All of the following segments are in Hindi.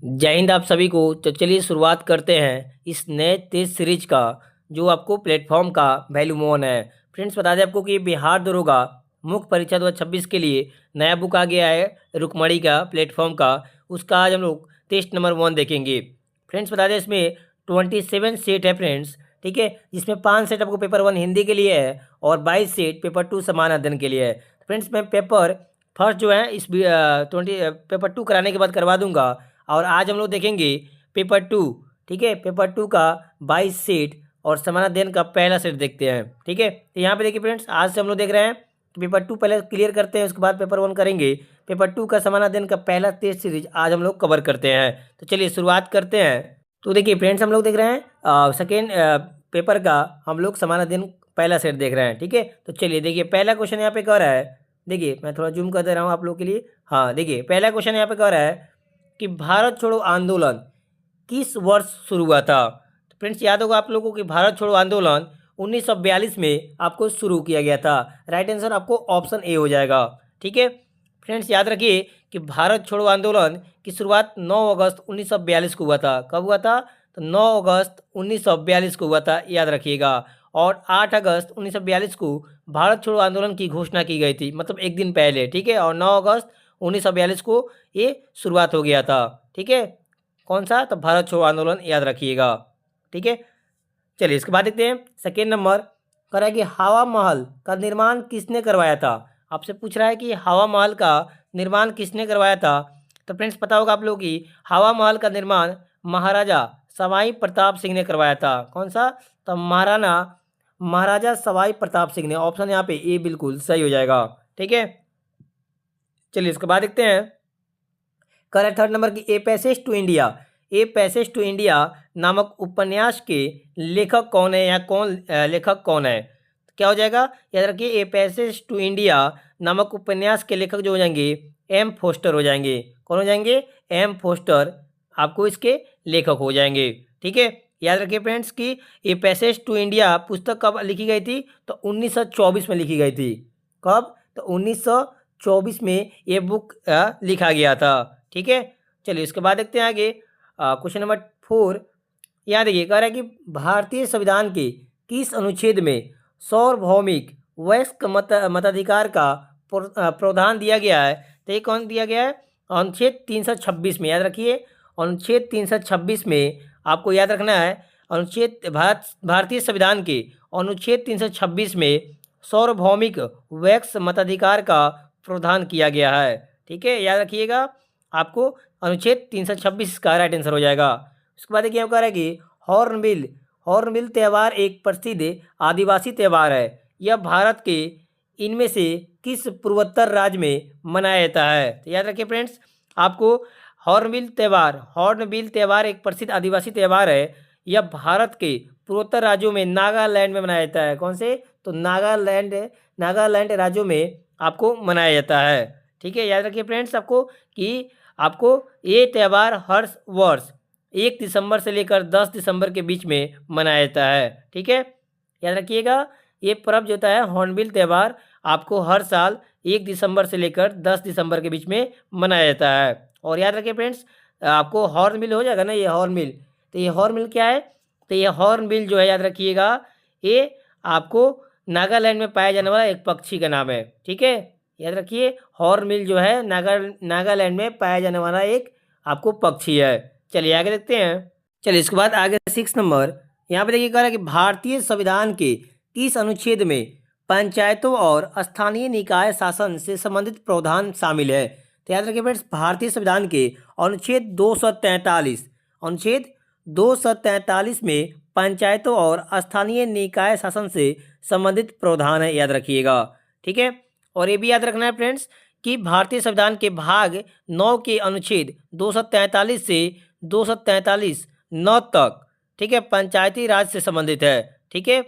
जय हिंद आप सभी को। तो चलिए शुरुआत करते हैं इस नए टेस्ट सीरीज का, जो आपको प्लेटफॉर्म का वैल्यू मोन है। फ्रेंड्स, बता दें आपको कि बिहार दरोगा मुख्य परीक्षा 2026 के लिए नया बुक आ गया है रुकमणी का प्लेटफॉर्म का। उसका आज हम लोग टेस्ट नंबर 1 देखेंगे। फ्रेंड्स, बता दें इसमें 27 सेट है फ्रेंड्स, ठीक है, जिसमें 5 सेट आपको पेपर 1 हिंदी के लिए है और 22 सेट पेपर 2 समान अध्ययन के लिए है। फ्रेंड्स, मैं पेपर फर्स्ट जो है इस 20 पेपर 2 कराने के बाद करवा दूंगा। और आज हम लोग देखेंगे पेपर 2, ठीक है, पेपर 2 का 22 सेट और समानाध्ययन का पहला सेट देखते हैं। ठीक है, तो यहाँ पे देखिए फ्रेंड्स, आज से हम लोग देख रहे हैं कि पेपर 2 पहले क्लियर करते हैं, उसके बाद पेपर 1 करेंगे। पेपर 2 का समानाध्ययन का पहला टेस्ट सीरीज आज हम लोग कवर करते हैं। तो चलिए शुरुआत करते हैं। तो देखिए फ्रेंड्स, हम लोग देख रहे हैं सेकेंड पेपर का हम लोग समानाध्ययन पहला सेट देख रहे हैं। ठीक है, तो चलिए देखिए पहला क्वेश्चन यहाँ पे कह रहा है, देखिए मैं थोड़ा जूम कर दे रहा हूँ आप लोग के लिए। हाँ, देखिए पहला क्वेश्चन यहाँ पे कह रहा है कि भारत छोड़ो आंदोलन किस वर्ष शुरू हुआ था। तो फ्रेंड्स, याद होगा आप लोगों को कि भारत छोड़ो आंदोलन 1942 में आपको शुरू किया गया था। राइट आंसर आपको ऑप्शन ए हो जाएगा। ठीक है फ्रेंड्स, याद रखिए कि भारत छोड़ो आंदोलन की शुरुआत 9 अगस्त 1942 को हुआ था। कब हुआ था? तो 9 अगस्त 1942 को हुआ था, याद रखिएगा। और 8 अगस्त 1942 को भारत छोड़ो आंदोलन की घोषणा की गई थी, मतलब एक दिन पहले। ठीक है, और 9 अगस्त 1942 को ये शुरुआत हो गया था। ठीक है, कौन सा? तो भारत छोड़ो आंदोलन, याद रखिएगा। ठीक है, चलिए इसके बाद देखते हैं सेकेंड नंबर। कह रहा है कि हवा महल का निर्माण किसने करवाया था। आपसे पूछ रहा है कि हवा महल का निर्माण किसने करवाया था। तो फ्रेंड्स, पता होगा आप लोगों की हवा महल का निर्माण महाराजा सवाई प्रताप सिंह ने करवाया था। कौन सा? तो महाराजा सवाई प्रताप सिंह ने। ऑप्शन यहाँ पे ए बिल्कुल सही हो जाएगा। ठीक है, चलिए इसके बाद देखते हैं। करेक्ट थर्ड नंबर की a passage to India. A passage to India नामक उपन्यास के लेखक कौन है, या लेखक कौन है? क्या हो जाएगा? याद रखिए, ए पैसेज टू इंडिया नामक उपन्यास के लेखक जो हो जाएंगे एम फोस्टर हो जाएंगे। कौन हो जाएंगे? एम फोस्टर आपको इसके लेखक हो जाएंगे। ठीक है, याद रखिए फ्रेंड्स कि ए पैसेज टू इंडिया पुस्तक कब लिखी गई थी? तो 1924 में लिखी गई थी। कब? तो 1924 में ये बुक लिखा गया था। ठीक है, चलिए इसके बाद देखते हैं आगे। Question number 4। यहाँ देखिए, कह रहा है कि भारतीय संविधान के किस अनुच्छेद में सार्वभौमिक वयस्क मताधिकार का प्रावधान दिया गया है? तो ये कौन दिया गया है? अनुच्छेद 326 में। याद रखिए, अनुच्छेद 326 में आपको याद रखना है। भारतीय संविधान के अनुच्छेद 326 में सार्वभौमिक वयस्क मताधिकार का प्रावधान किया गया है। ठीक है, याद रखिएगा, आपको अनुच्छेद 326 का राइट आंसर हो जाएगा। उसके बाद देखिए, कह रहा है कि हॉर्नबिल त्यौहार एक प्रसिद्ध आदिवासी त्यौहार है। यह भारत के इनमें से किस पूर्वोत्तर राज्य में मनाया जाता है? तो याद रखिए फ्रेंड्स, आपको हॉर्नबिल त्यौहार एक प्रसिद्ध आदिवासी त्यौहार है। यह भारत के पूर्वोत्तर राज्यों में नागालैंड में मनाया जाता है। कौन से? तो नागालैंड राज्यों में आपको मनाया जाता है। ठीक है, याद रखिए फ्रेंड्स आपको कि आपको ये त्यौहार हर वर्ष 1 दिसंबर से लेकर 10 दिसंबर के बीच में मनाया जाता है। ठीक है, याद रखिएगा, ये पर्व जो होता है हॉर्नबिल त्यौहार आपको हर साल 1 दिसंबर से लेकर 10 दिसंबर के बीच में मनाया जाता है। और याद रखिए फ्रेंड्स, आपको हॉर्नबिल हो जाएगा ना, ये हॉर्नबिल। तो ये हॉर्नबिल क्या है? तो ये हॉर्नबिल जो है, याद रखिएगा, ये आपको नागालैंड में पाया जाने वाला एक पक्षी का नाम है। ठीक है, याद रखिए, हॉर्नबिल जो है नागालैंड में पाया जाने वाला एक आपको पक्षी है। चलिए आगे देखते हैं। चलिए इसके बाद आगे 6 नंबर। यहाँ पे देखिए, कह रहा है कि भारतीय संविधान के किस अनुच्छेद में पंचायतों और स्थानीय निकाय शासन से संबंधित प्रावधान शामिल है? तो याद रखिए फ्रेंड्स, भारतीय संविधान के अनुच्छेद 243 में पंचायतों और स्थानीय निकाय शासन से संबंधित प्रावधान है, याद रखिएगा। ठीक है, और ये भी याद रखना है फ्रेंड्स कि भारतीय संविधान के भाग 9 के अनुच्छेद 243 से 243(9) तक, ठीक है, पंचायती राज से संबंधित है। ठीक है,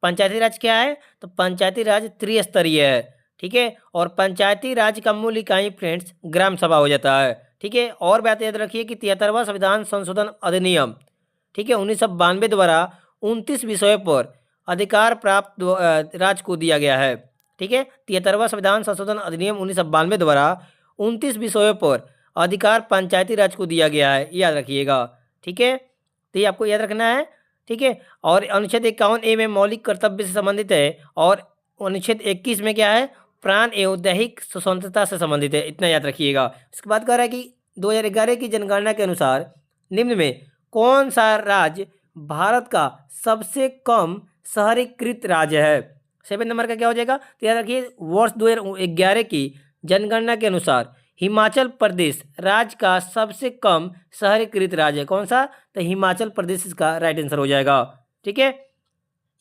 पंचायती राज क्या है? तो पंचायती राज त्रिस्तरीय है। ठीक है, और पंचायती राज का मूल इकाई फ्रेंड्स ग्राम सभा हो जाता है। ठीक है, और बात याद रखिए कि 73वां संविधान संशोधन अधिनियम, ठीक है, 1992 द्वारा 29 विषयों पर अधिकार प्राप्त राज्य को दिया गया है। ठीक है, 73वां संविधान संशोधन अधिनियम 1992 द्वारा 29 विषयों पर अधिकार पंचायती राज को दिया गया है, याद रखिएगा। ठीक है, तो ये आपको याद रखना है। ठीक है, और अनुच्छेद 51A में मौलिक कर्तव्य से संबंधित है, और अनुच्छेद 21 में क्या है, प्राण एवं दैहिक स्वतंत्रता से संबंधित है, इतना याद रखिएगा। इसके बाद कह रहा है कि 2011 की जनगणना के अनुसार निम्न में कौन सा राज्य भारत का सबसे कम शहरीकृत राज्य है। 7 नंबर का क्या हो जाएगा, तो याद रखिए वर्ष 2011 की जनगणना के अनुसार हिमाचल प्रदेश राज्य का सबसे कम शहरीकृत राज्य है। कौन सा, तो हिमाचल प्रदेश इसका राइट आंसर हो जाएगा। ठीक है,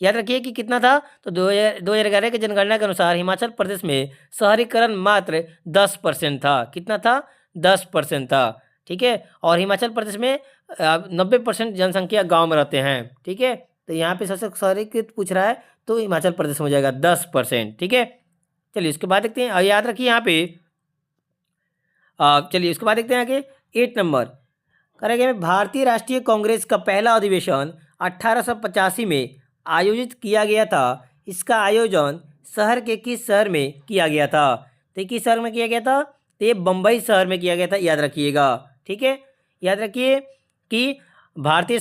याद रखिए कि कितना था, तो 2011 की जनगणना के अनुसार हिमाचल प्रदेश में शहरीकरण मात्र 10% था। कितना था, 10% था। ठीक है, और हिमाचल प्रदेश में 90% जनसंख्या गांव में रहते हैं। ठीक है, तो यहाँ पे सबसे शहरीकृत पूछ रहा है तो हिमाचल प्रदेश में हो जाएगा 10%। ठीक है, चलिए उसके बाद देखते हैं, और याद रखिए यहाँ पे चलिए उसके बाद देखते हैं आगे 8 नंबर करेंगे। भारतीय राष्ट्रीय कांग्रेस का पहला अधिवेशन 1885 में आयोजित किया गया था। इसका आयोजन शहर के किस शहर में किया गया था, तो किस शहर में किया गया था, तो ये बम्बई शहर में किया गया था, याद रखिएगा। ठीक है, याद रखिए कि भारतीय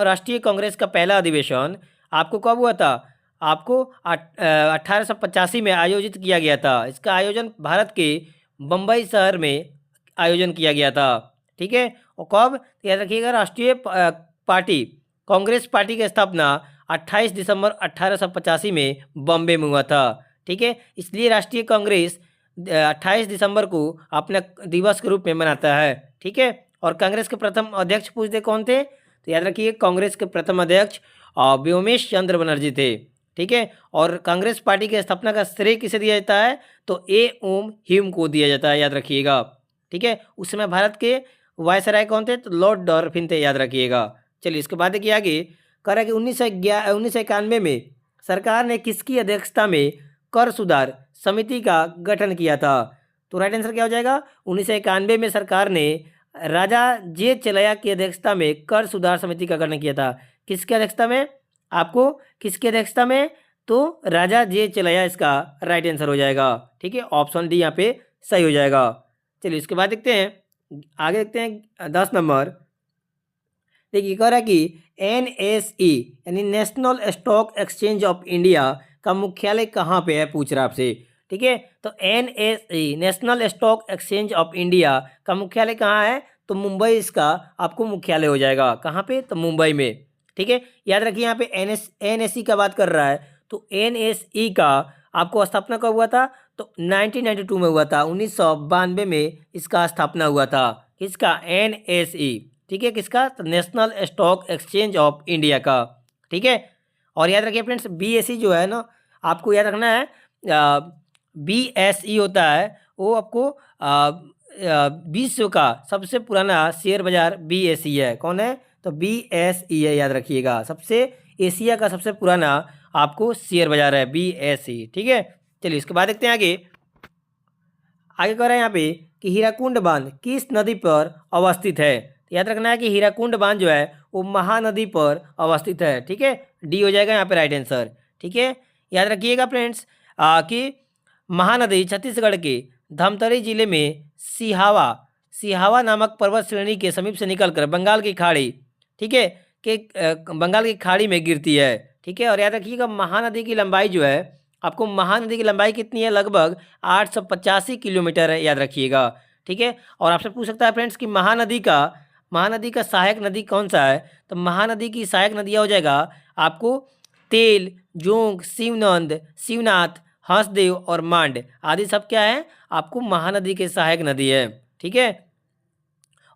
राष्ट्रीय कांग्रेस का पहला अधिवेशन आपको कब हुआ था, आपको 1885 में आयोजित किया गया था। इसका आयोजन भारत के बम्बई शहर में आयोजन किया गया था। ठीक है, और कब, याद रखिएगा, राष्ट्रीय पार्टी कांग्रेस पार्टी की स्थापना 28 दिसंबर 1885 में बॉम्बे में हुआ था। ठीक है, इसलिए राष्ट्रीय कांग्रेस 28 दिसंबर को अपना दिवस के रूप में मनाता है। ठीक है, और कांग्रेस के प्रथम अध्यक्ष पूछते कौन थे, तो याद रखिए कांग्रेस के प्रथम अध्यक्ष व्योमेश चंद्र बनर्जी थे। ठीक है, और कांग्रेस पार्टी की स्थापना का श्रेय किसे दिया जाता है, तो ओम ह्यूम को दिया जाता है, याद रखिएगा। ठीक है, उस समय भारत के वायसराय कौन थे, तो लॉर्ड डॉल्फिन थे, याद रखिएगा। चलिए इसके बाद देखिए आगे कह रहा है कि 1991 में सरकार ने किसकी अध्यक्षता में कर सुधार समिति का गठन किया था, तो राइट आंसर क्या हो जाएगा, 1991 में सरकार ने राजा जे चलैया की अध्यक्षता में कर सुधार समिति का गठन किया था। किसकी अध्यक्षता में, आपको किसकी अध्यक्षता में, तो राजा जे चलैया इसका राइट आंसर हो जाएगा। ठीक है, ऑप्शन डी यहाँ पे सही हो जाएगा। चलिए इसके बाद देखते हैं आगे, देखते हैं 10 नंबर। देखिए कह रहा है कि NSE यानी national stock exchange of India का मुख्यालय कहाँ पे है, पूछ रहा है आपसे। ठीक है, तो NSE national stock exchange of India का मुख्यालय कहाँ है, तो मुंबई इसका आपको मुख्यालय हो जाएगा। कहाँ पे, तो मुंबई में। ठीक है, याद रखिए यहाँ पे NSE का बात कर रहा है, तो NSE का आपको स्थापना कब हुआ था, तो 1992 में हुआ था। 1992 में इसका स्थापना हुआ था। किसका, NSE। ठीक है, किसका, तो national stock exchange of India का। ठीक है, और याद रखिए फ्रेंड्स BSE जो है ना, आपको याद रखना है BSE होता है वो आपको विश्व का सबसे पुराना शेयर बाजार BSE है। कौन है, तो BSE है, याद रखिएगा। सबसे एशिया का सबसे पुराना आपको शेयर बाजार है BSE। ठीक है, चलिए इसके बाद देखते हैं आगे कह रहा है यहाँ पे कि हीराकुंड बांध किस नदी पर अवस्थित है। याद रखना है कि हीराकुंड बांध जो है वो महानदी पर अवस्थित है। ठीक है, डी हो जाएगा यहाँ पे राइट आंसर। ठीक है, याद रखिएगा फ्रेंड्स कि महानदी छत्तीसगढ़ के धमतरी जिले में सिहावा नामक पर्वत श्रेणी के समीप से निकलकर बंगाल की खाड़ी, ठीक है, बंगाल की खाड़ी में गिरती है। ठीक है, और याद रखिएगा महानदी की लंबाई जो है, आपको महानदी की लंबाई कितनी है, लगभग 885 किलोमीटर है, याद रखिएगा। ठीक है, और आपसे पूछ सकता है फ्रेंड्स कि महानदी का सहायक नदी कौन सा है, तो महानदी की सहायक नदियाँ हो जाएगा आपको तेल, जोंक, शिवनाथ, हंसदेव और मांड आदि सब क्या है, आपको महानदी के सहायक नदी है। ठीक है,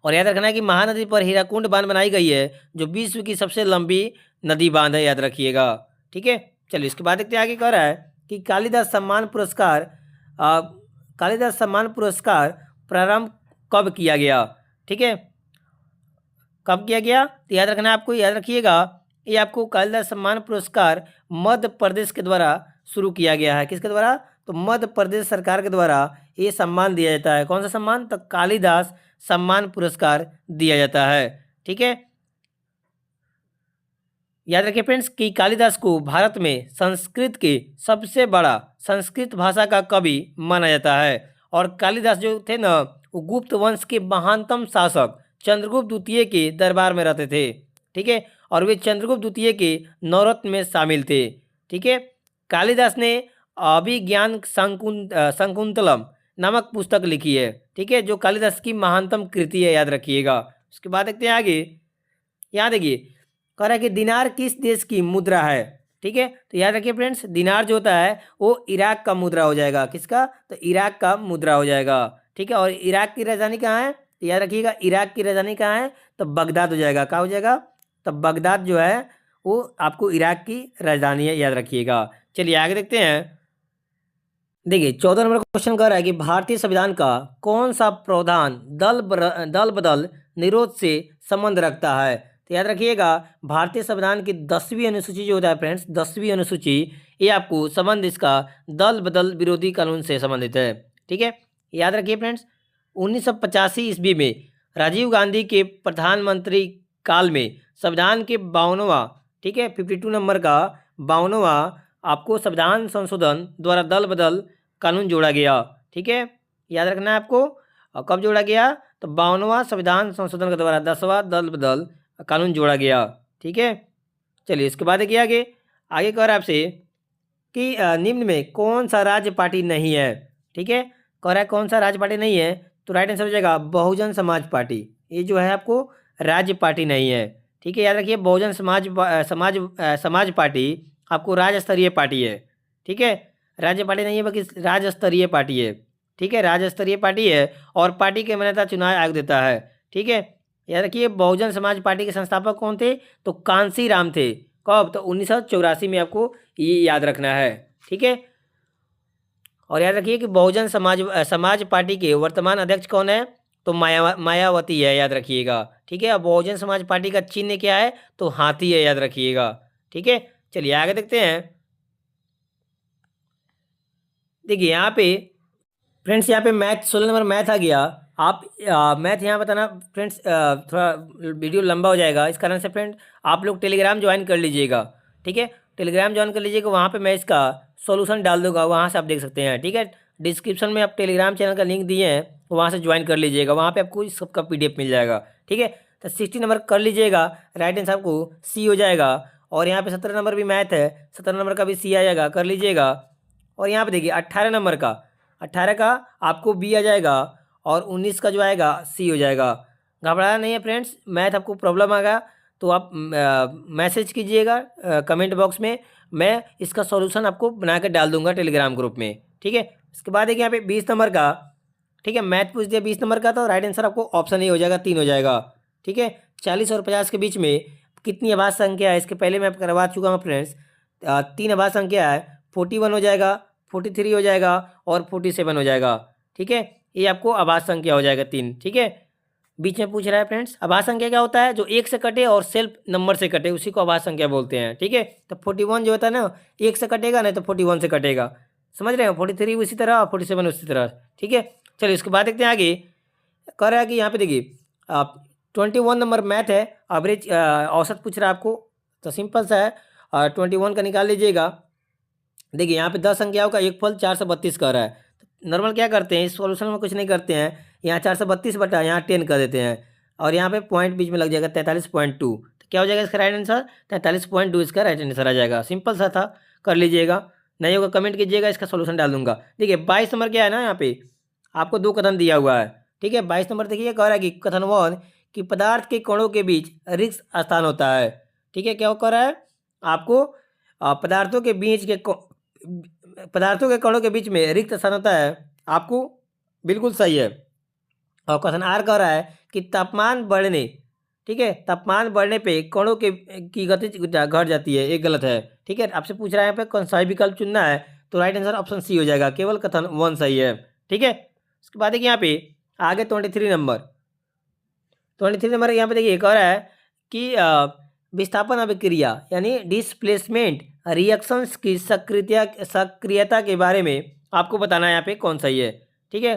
और याद रखना है कि महानदी पर हीराकुंड बांध बनाई गई है जो विश्व की सबसे लंबी नदी बांध है, याद रखिएगा। ठीक है, चलिए इसके बाद देखते हैं आगे कह रहा है कि कालिदास सम्मान पुरस्कार प्रारंभ कब किया गया। ठीक है, कब किया गया, तो याद रखना है आपको, याद रखिएगा ये आपको कालिदास सम्मान पुरस्कार मध्य प्रदेश के द्वारा शुरू किया गया है। किसके द्वारा, तो मध्य प्रदेश सरकार के द्वारा ये सम्मान दिया जाता है। कौन सा सम्मान, तो कालिदास सम्मान पुरस्कार दिया जाता है। ठीक है, याद रखिए फ्रेंड्स कि कालिदास को भारत में संस्कृत के सबसे बड़ा संस्कृत भाषा का कवि माना जाता है। और कालिदास जो थे ना, वो गुप्त वंश के महानतम शासक चंद्रगुप्त द्वितीय के दरबार में रहते थे। ठीक है, और वे चंद्रगुप्त द्वितीय के नवरत्न में शामिल थे। ठीक है, कालिदास ने अभिज्ञान शकुंतलम नामक पुस्तक लिखी है। ठीक है, जो कालिदास की महानतम कृति है, याद रखिएगा। उसके बाद देखते हैं आगे। यहाँ देखिए, कह रहा है कि दिनार किस देश की मुद्रा है। ठीक है, तो याद रखिए फ्रेंड्स, दिनार जो होता है वो इराक का मुद्रा हो जाएगा। किसका? तो इराक का मुद्रा हो जाएगा। ठीक है, और इराक की राजधानी कहाँ है? तो याद रखिएगा, इराक की राजधानी कहाँ है? तो बगदाद हो जाएगा। कहाँ हो जाएगा? तो बगदाद जो है वो आपको इराक की राजधानी है, याद रखिएगा। चलिए आगे देखते हैं। देखिए 14 नंबर क्वेश्चन कह रहा है कि भारतीय संविधान का कौन सा प्रावधान दल बदल निरोध से संबंध रखता है। तो याद रखिएगा, भारतीय संविधान की 10वीं अनुसूची जो होता है फ्रेंड्स, 10वीं अनुसूची, ये आपको संबंध इसका दल बदल विरोधी कानून से संबंधित है। ठीक है, याद रखिए फ्रेंड्स, 1985 ईस्वी में राजीव गांधी के प्रधानमंत्री काल में संविधान के 52वां, ठीक है 52 नंबर का 52वां आपको संविधान संशोधन द्वारा दल बदल कानून जोड़ा गया। ठीक है, याद रखना है आपको। और कब जोड़ा गया? तो 52वां संविधान संशोधन के द्वारा 10वां दल बदल कानून जोड़ा गया। ठीक है, चलिए इसके बाद देखिए आगे। आगे कह रहा है आपसे कि निम्न में कौन सा राज्य पार्टी नहीं है। ठीक है, कह रहा है कौन सा राज्य पार्टी नहीं है, तो राइट आंसर हो जाएगा बहुजन समाज पार्टी। ये जो है आपको राज्य पार्टी नहीं है। ठीक है, याद रखिए, बहुजन समाज पार्टी आपको राज्य स्तरीय पार्टी है। ठीक है, राज्य पार्टी नहीं है बल्कि राज्य स्तरीय पार्टी है। ठीक है, राज्य स्तरीय पार्टी है और पार्टी की मान्यता चुनाव आयोग देता है। ठीक है, याद रखिए, बहुजन समाज पार्टी के संस्थापक कौन थे? तो कांसी राम थे। कब? तो 1984 में, आपको ये याद रखना है। ठीक है, और याद रखिए कि बहुजन समाज पार्टी के वर्तमान अध्यक्ष कौन है? तो मायावती है, याद रखिएगा। ठीक है, अब बहुजन समाज पार्टी का चिन्ह क्या है? तो हाथी है, याद रखिएगा। ठीक है, चलिए आगे देखते हैं। देखिए यहाँ पे फ्रेंड्स, यहाँ पे मैथ 16 नंबर मैथ आ गया। आप मैथ यहाँ बताना फ्रेंड्स, थोड़ा वीडियो लंबा हो जाएगा, इस कारण से फ्रेंड आप लोग टेलीग्राम ज्वाइन कर लीजिएगा। ठीक है, टेलीग्राम ज्वाइन कर लीजिएगा, वहाँ पे मैं इसका सॉल्यूशन डाल दूंगा, वहाँ से आप देख सकते हैं। ठीक है, डिस्क्रिप्शन में आप टेलीग्राम चैनल का लिंक दिए हैं, वहाँ से ज्वाइन कर लीजिएगा, वहाँ पे आपको इस सबका PDF मिल जाएगा। ठीक है, तो 60 नंबर कर लीजिएगा, राइट आंसर आपको C हो जाएगा। और यहाँ पे 17 नंबर भी मैथ है, 17 नंबर का भी C आ जाएगा, कर लीजिएगा। और यहाँ पे देखिए 18 नंबर का, 18 का आपको B आ जाएगा और 19 का जो आएगा C हो जाएगा। घबराना नहीं है फ्रेंड्स, मैथ आपको प्रॉब्लम आएगा तो आप मैसेज कीजिएगा कमेंट बॉक्स में, मैं इसका सॉल्यूशन आपको बना कर डाल दूंगा टेलीग्राम ग्रुप में। ठीक है, इसके बाद देखिए यहाँ पे 20 नंबर का, ठीक है मैथ पूछ दिया 20 नंबर का, तो राइट आंसर आपको ऑप्शन ए हो जाएगा, 3 हो जाएगा। ठीक है, 40 और 50 के बीच में कितनी आभाज्य संख्या है, इसके पहले मैं करवा चुका हूँ फ्रेंड्स। 3 आभाज्य संख्या है, 41 हो जाएगा, 43 हो जाएगा और 47 हो जाएगा। ठीक है, ये आपको आभाज्य संख्या हो जाएगा 3। ठीक है, बीच में पूछ रहा है फ्रेंड्स, आभाज्य संख्या क्या होता है? जो एक से कटे और सेल्फ नंबर से कटे, उसी को आभाज्य संख्या बोलते हैं। ठीक है, तो 41 जो होता है ना, एक से कटेगा नहीं तो 41 से कटेगा, समझ रहे हैं? 43 उसी तरह और 47 उसी तरह। ठीक है, चलिए इसके बाद देखते हैं आगे। कह रहा है कि यहाँ पे देखिए आप 21 नंबर मैथ है, एवरेज औसत पूछ रहा है आपको, तो सिंपल सा है, 21 का निकाल लीजिएगा। देखिए यहाँ पे 10 संख्याओं का एक फल 432 कह रहा है। नॉर्मल क्या करते हैं, इस सॉल्यूशन में कुछ नहीं करते हैं, यहाँ 432 बटा यहाँ 10 कर देते हैं और यहाँ पे पॉइंट बीच में लग जाएगा 43.2, तो क्या हो जाएगा इसका राइट आंसर? 43.2 इसका राइट आंसर आ जाएगा। सिंपल सा था, कर लीजिएगा, नहीं होगा कमेंट कीजिएगा, इसका सोल्यूशन डाल दूंगा। देखिए 22 नंबर क्या है ना, यहाँ पे आपको 2 कथन दिया हुआ है। ठीक है, 22 नंबर देखिए, कह रहा है कि कथन 1 कि पदार्थ के कणों के बीच रिक्त स्थान होता है। ठीक है, क्या कह रहा है आपको? पदार्थों के कणों के बीच में रिक्त स्थान होता है, आपको बिल्कुल सही है। और क्वेश्चन आर कह रहा है कि तापमान बढ़ने, ठीक है, तापमान बढ़ने पे कणों की गति घट जाती है, ये गलत है। ठीक है, आपसे पूछ रहा है यहाँ पे कौन सा ही विकल्प चुनना है, तो राइट आंसर ऑप्शन C हो जाएगा, केवल कथन 1 सही है। ठीक है, उसके बाद देखिए यहाँ पे आगे 23 नंबर यहाँ पे देखिए कह रहा है कि विस्थापन अभिक्रिया यानी डिस्प्लेसमेंट रिएक्शंस की सक्रियता के बारे में आपको बताना है, यहाँ पे कौन सही है। ठीक है,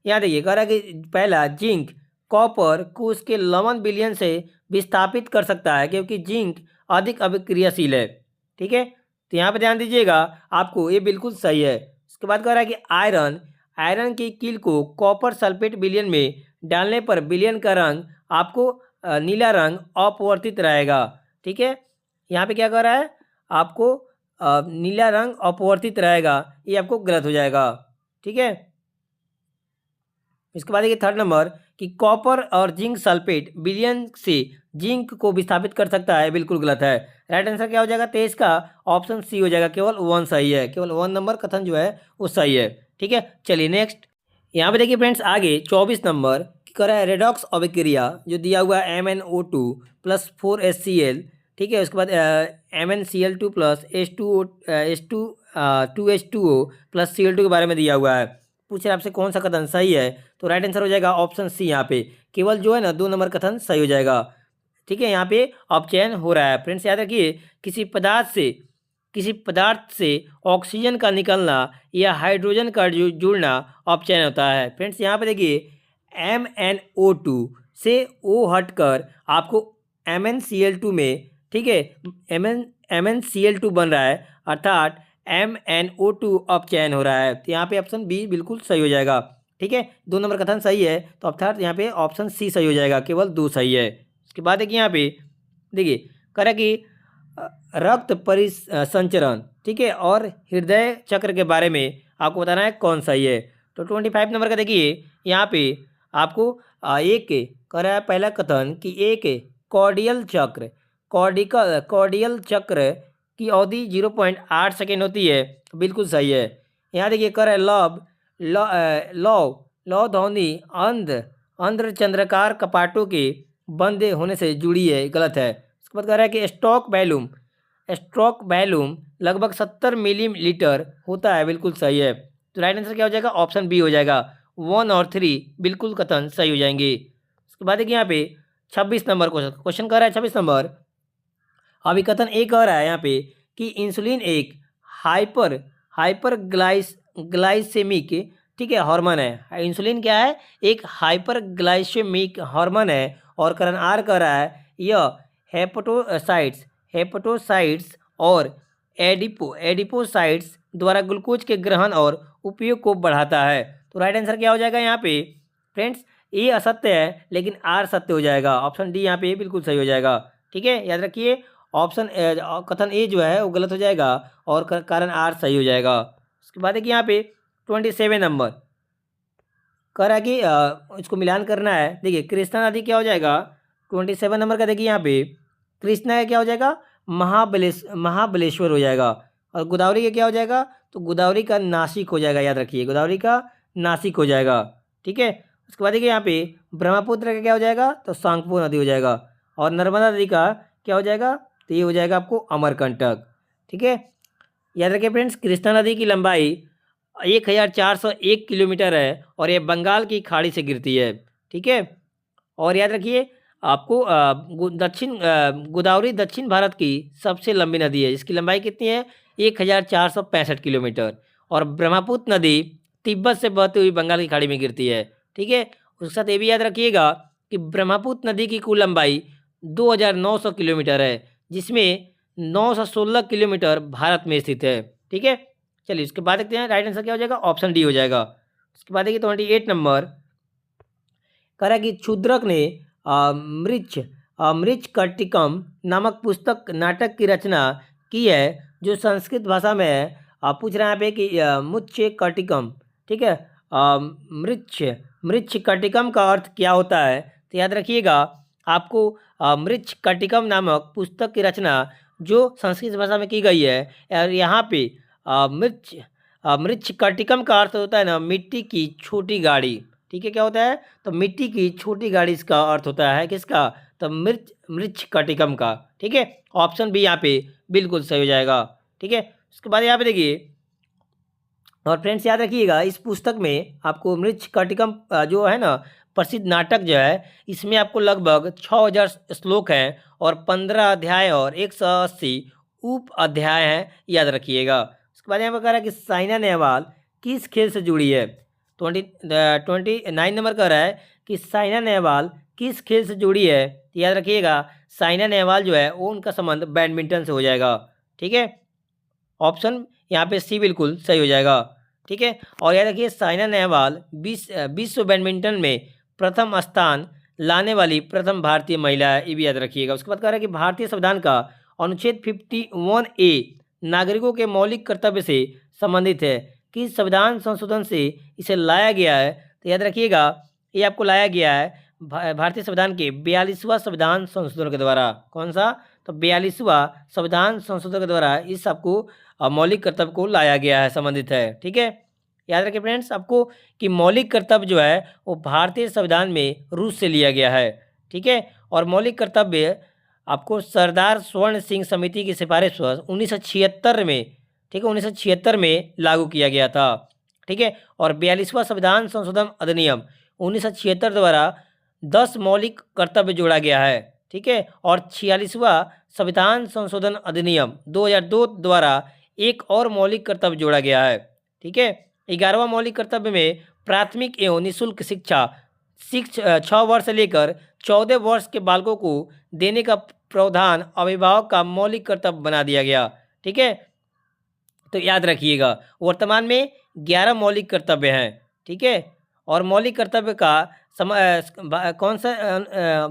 यहाँ देखिए कह रहा है कि पहला जिंक कॉपर को उसके लवण विलयन से विस्थापित कर सकता है क्योंकि जिंक अधिक अभिक्रियाशील है। ठीक है, तो यहाँ पे ध्यान दीजिएगा, आपको ये बिल्कुल सही है। उसके बाद कह रहा है कि आयरन आयरन की कील को कॉपर सल्फेट विलयन में डालने पर विलयन का रंग आपको नीला रंग अपवर्तित रहेगा। ठीक है, यहाँ पे क्या कर रहा है आपको नीला रंग अपवर्तित रहेगा, ये आपको गलत हो जाएगा। ठीक है, इसके बाद देखिए थर्ड नंबर कि कॉपर और जिंक सल्फेट विलयन से जिंक को विस्थापित कर सकता है, बिल्कुल गलत है। राइट आंसर क्या हो जाएगा 23 का ऑप्शन सी हो जाएगा, केवल 1 सही है, केवल 1 नंबर कथन जो है वो सही है। ठीक है, चलिए नेक्स्ट यहाँ पे देखिए फ्रेंड्स आगे 24 नंबर कर रहा है रेडॉक्स अभिक्रिया जो दिया हुआ है MnO2 प्लस 4HCl। ठीक है, उसके बाद MnCl2 plus H2O plus Cl2 के बारे में दिया हुआ है। पूछ रहे आपसे कौन सा कथन सही है, तो राइट आंसर हो जाएगा ऑप्शन सी। यहाँ पे केवल जो है ना 2 नंबर कथन सही हो जाएगा। ठीक है, यहाँ पे अपचयन हो रहा है। फ्रेंड्स याद रखिए किसी पदार्थ से ऑक्सीजन का निकलना या हाइड्रोजन का जुड़ना अपचयन होता है। फ्रेंड्स यहाँ पे देखिए MnO2 से O हटकर आपको MnCl2 में, ठीक है, MnCl2 बन रहा है, अर्थात MnO2 अपचयन हो रहा है। तो यहाँ पे ऑप्शन बी बिल्कुल सही हो जाएगा। ठीक है, 2 नंबर कथन सही है, तो अर्थात यहाँ पे ऑप्शन सी सही हो जाएगा, केवल 2 सही है। उसके बाद देखिए यहाँ पे देखिए कह रहा कि रक्त परिसंचरण, ठीक है, और हृदय चक्र के बारे में आपको बताना है कौन सही है। तो 25 नंबर का देखिए यहाँ पे आपको एक कह रहा है पहला कथन कि एक कॉर्डियल चक्र की अवधि 0.8 सेकेंड होती है, बिल्कुल सही है। यहाँ देखिए कह रहा है लौ ध्वनि अंध्र चंद्राकार कपाटों के बंद होने से जुड़ी है, गलत है। उसके बाद कह रहा है कि स्ट्रोक वैल्यूम लगभग 70 मिलीलीटर होता है, बिल्कुल सही है। तो राइट आंसर क्या हो जाएगा ऑप्शन बी हो जाएगा, 1 और 3 बिल्कुल कथन सही हो जाएंगे। उसके बाद देखिए यहाँ पे 26 नंबर क्वेश्चन कर रहा है 26 नंबर। अभी कथन ए कह रहा है यहाँ पे कि इंसुलिन एक हाइपर ग्लाइसेमिक, ठीक है, हार्मोन है। इंसुलिन क्या है, एक हाइपर ग्लाइसेमिक हार्मोन है। और करण आर कह रहा है यह हेपेटोसाइट्स और एडिपोसाइट्स द्वारा ग्लूकोज के ग्रहण और उपयोग को बढ़ाता है। तो राइट आंसर क्या हो जाएगा यहाँ पे फ्रेंड्स, ए असत्य है लेकिन आर सत्य हो जाएगा। ऑप्शन डी यहाँ पे बिल्कुल सही हो जाएगा। ठीक है, याद रखिए ऑप्शन कथन ए जो है वो गलत हो जाएगा और कारण आर सही हो जाएगा। उसके बाद देखिए यहाँ पे 27 नंबर कह रहा है कि इसको मिलान करना है। देखिए कृष्णा नदी क्या हो जाएगा 27 नंबर का, देखिए यहाँ पे कृष्णा का क्या हो जाएगा महाबलेश्वर हो जाएगा। और गोदावरी का क्या हो जाएगा, तो गोदावरी का नासिक हो जाएगा। याद रखिए गोदावरी का नासिक हो जाएगा। ठीक है, उसके बाद देखिए यहाँ पे ब्रह्मपुत्र का क्या हो जाएगा, तो सांगपो नदी हो जाएगा। और नर्मदा नदी का क्या हो जाएगा, तो ये हो जाएगा आपको अमरकंटक। ठीक है, याद रखिए फ्रेंड्स कृष्णा नदी की लंबाई 1401 किलोमीटर है और ये बंगाल की खाड़ी से गिरती है। ठीक है, और याद रखिए आपको गोदावरी दक्षिण भारत की सबसे लंबी नदी है, इसकी लंबाई कितनी है 1465 किलोमीटर। और ब्रह्मपुत्र नदी तिब्बत से बहती हुई बंगाल की खाड़ी में गिरती है। ठीक है, उसके साथ ये भी याद रखिएगा कि ब्रह्मपुत्र नदी की कुल लंबाई 2900 किलोमीटर है, जिसमें 916 किलोमीटर भारत में स्थित है। ठीक है, चलिए उसके बाद देखते हैं राइट आंसर क्या हो जाएगा, ऑप्शन डी हो जाएगा। उसके बाद देखिए 28 नंबर कह रहा है कि क्षुद्रक ने मृच्छकटिकम नामक पुस्तक नाटक की रचना की है जो संस्कृत भाषा में है। आप पूछ रहे हैं यहाँ पे कि मृच्छकटिकम, ठीक है, मृच्छकटिकम का अर्थ क्या होता है। तो याद रखिएगा आपको मृच्छकटिकम नामक पुस्तक की रचना जो संस्कृत भाषा में की गई है, और यहाँ पे मृच्छकटिकम का अर्थ होता है ना मिट्टी की छोटी गाड़ी। ठीक है, क्या होता है, तो मिट्टी की छोटी गाड़ी इसका अर्थ होता है किसका, तो मृच्छकटिकम का। ठीक है, ऑप्शन बी यहाँ पे बिल्कुल सही हो जाएगा। ठीक है, उसके बाद यहाँ पे देखिए और फ्रेंड्स याद रखिएगा इस पुस्तक में आपको मृच्छकटिकम जो है ना प्रसिद्ध नाटक जो है, इसमें आपको लगभग 6000 श्लोक हैं और 15 अध्याय और 180 उप अध्याय हैं, याद रखिएगा। उसके बाद यहाँ पर कह रहा है कि साइना नेहवाल किस खेल से जुड़ी है। 29 नंबर कह रहा है कि साइना नेहवाल किस खेल से जुड़ी है। तो याद रखिएगा साइना नेहवाल जो है वो उनका संबंध बैडमिंटन से हो जाएगा। ठीक है, ऑप्शन यहाँ पे सी बिल्कुल सही हो जाएगा। ठीक है। और याद रखिए साइना नेहवाल विश्व बैडमिंटन में प्रथम स्थान लाने वाली प्रथम भारतीय महिला है, ये भी याद रखिएगा। उसके बाद कह रहा है कि भारतीय संविधान का अनुच्छेद 51A नागरिकों के मौलिक कर्तव्य से संबंधित है। किस संविधान संशोधन से इसे लाया गया है? तो याद रखिएगा ये आपको लाया गया है भारतीय संविधान के 42वां संविधान संशोधन के द्वारा। कौन सा? तो 42वां संविधान संशोधन के द्वारा इस आपको मौलिक कर्तव्य को लाया गया है, संबंधित है। ठीक है, याद रखिए फ्रेंड्स आपको कि मौलिक कर्तव्य जो है वो भारतीय संविधान में रूस से लिया गया है। ठीक है, और मौलिक कर्तव्य आपको सरदार स्वर्ण सिंह समिति की सिफारिश पर 1976 में, ठीक है, 1976 में लागू किया गया था। ठीक है, और 42वां संविधान संशोधन अधिनियम 1976 द्वारा 10 मौलिक कर्तव्य जोड़ा गया है। ठीक है, और 46वां संविधान संशोधन अधिनियम 2002 द्वारा एक और मौलिक कर्तव्य जोड़ा गया है। ठीक है, 11वां मौलिक कर्तव्य में प्राथमिक एवं निःशुल्क शिक्षा 6 वर्ष से लेकर 14 वर्ष के बालकों को देने का प्रावधान अभिभावक का मौलिक कर्तव्य बना दिया गया। ठीक है, तो याद रखिएगा वर्तमान में 11 मौलिक कर्तव्य हैं। ठीक है, और मौलिक कर्तव्य का कौन सा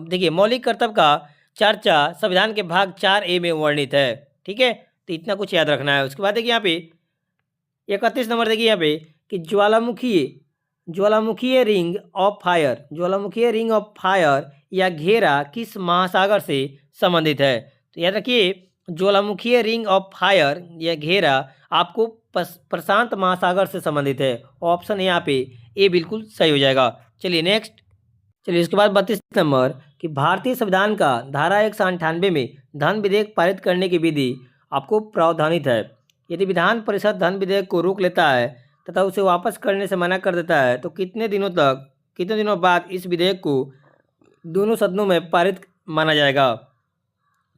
देखिए मौलिक कर्तव्य का चर्चा संविधान के भाग 4A में वर्णित है। ठीक है, तो इतना कुछ याद रखना है। उसके बाद देखिए यहाँ पे 31 नंबर देखिए यहाँ पे कि ज्वालामुखीय रिंग ऑफ फायर, ज्वालामुखीय रिंग ऑफ फायर या घेरा किस महासागर से संबंधित है? तो याद रखिए ज्वालामुखीय रिंग ऑफ फायर या घेरा आपको प्रशांत महासागर से संबंधित है। ऑप्शन यहाँ पे ए बिल्कुल सही हो जाएगा। चलिए नेक्स्ट, चलिए इसके बाद 32 नंबर कि भारतीय संविधान का धारा 198 में धन विधेयक पारित करने की विधि आपको प्रावधानित है। यदि विधान परिषद धन विधेयक को रोक लेता है तथा उसे वापस करने से मना कर देता है तो कितने दिनों बाद इस विधेयक को दोनों सदनों में पारित माना जाएगा?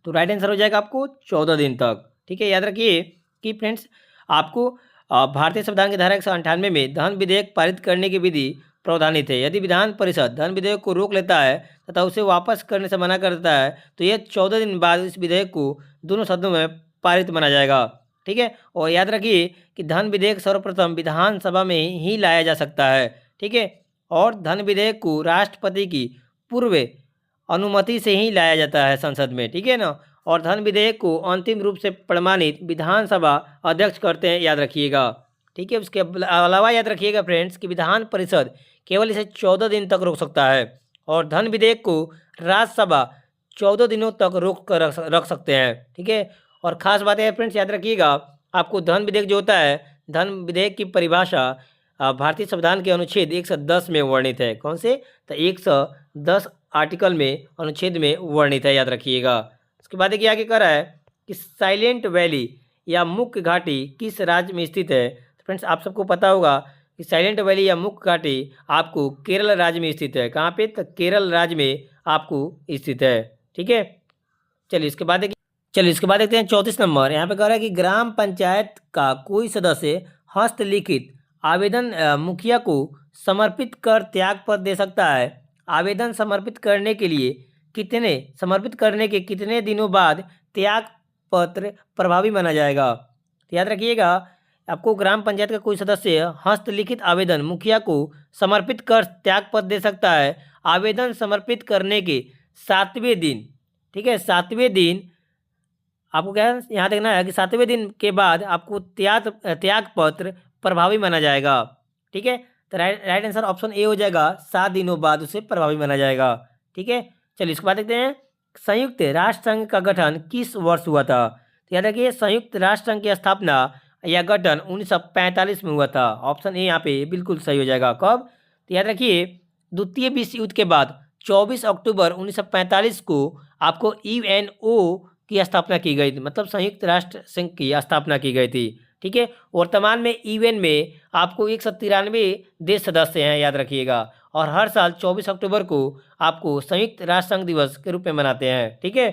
तो राइट आंसर हो जाएगा आपको 14 दिन तक। ठीक है, याद रखिए कि फ्रेंड्स आपको भारतीय संविधान की धारा 198 में धन विधेयक पारित करने की विधि प्रावधानित है। यदि विधान परिषद धन विधेयक को रोक लेता है तथा उसे वापस करने से मना कर देता है तो यह 14 दिन बाद इस विधेयक को दोनों सदनों में पारित माना जाएगा। ठीक है, और याद रखिए कि धन विधेयक सर्वप्रथम विधानसभा में ही लाया जा सकता है। ठीक है, और धन विधेयक को राष्ट्रपति की पूर्व अनुमति से ही लाया जाता है संसद में। ठीक है ना, और धन विधेयक को अंतिम रूप से प्रमाणित विधानसभा अध्यक्ष करते हैं, याद रखिएगा। ठीक है, उसके अलावा याद रखिएगा फ्रेंड्स कि विधान परिषद केवल इसे 14 दिन तक रोक सकता है और धन विधेयक को राज्यसभा 14 दिनों तक रोक कर रख सकते हैं। ठीक है, और ख़ास बात है फ्रेंड्स याद रखिएगा आपको धन विधेयक जो होता है, धन विधेयक की परिभाषा भारतीय संविधान के अनुच्छेद 110 में वर्णित है। कौन से? तो 110 आर्टिकल में अनुच्छेद में वर्णित है, याद रखिएगा। उसके बाद देखिए आगे कह रहा है कि साइलेंट वैली या मुख्य घाटी किस राज्य में स्थित है? तो फ्रेंड्स आप सबको पता होगा कि साइलेंट वैली या मुख्य घाटी आपको केरल राज्य में स्थित है। कहाँ पे? तो केरल राज्य में आपको स्थित है। ठीक है, चलिए इसके बाद देखते हैं 34 नंबर। यहाँ पे कह रहा है कि ग्राम पंचायत का कोई सदस्य हस्तलिखित आवेदन मुखिया को समर्पित कर त्याग पत्र दे सकता है। आवेदन समर्पित करने के कितने दिनों बाद त्याग पत्र प्रभावी माना जाएगा? तो याद रखिएगा आपको ग्राम पंचायत का कोई सदस्य हस्तलिखित आवेदन मुखिया को समर्पित कर त्याग पत्र दे सकता है आवेदन समर्पित करने के 7वें दिन। ठीक है, 7वें दिन आपको क्या यहाँ देखना है कि 7वें दिन के बाद आपको त्याग पत्र प्रभावी माना जाएगा। ठीक है, तो राइट आंसर ऑप्शन ए हो जाएगा, 7 दिनों बाद उसे प्रभावी माना जाएगा। ठीक है, चलिए इसके बाद देखते हैं संयुक्त राष्ट्र संघ का गठन किस वर्ष हुआ था? तो याद रखिए संयुक्त राष्ट्र संघ की स्थापना या गठन 1945 में हुआ था। ऑप्शन ए यहाँ पे बिल्कुल सही हो जाएगा। कब? तो याद रखिए द्वितीय विश्व युद्ध के बाद 24 अक्टूबर 1945 को आपको यूएनओ की स्थापना की गई थी, मतलब संयुक्त राष्ट्र संघ की स्थापना की गई थी। ठीक है, वर्तमान में यूएन में आपको 193 देश सदस्य हैं, याद रखिएगा, और हर साल 24 अक्टूबर को आपको संयुक्त राष्ट्र संघ दिवस के रूप में मनाते हैं। ठीक है,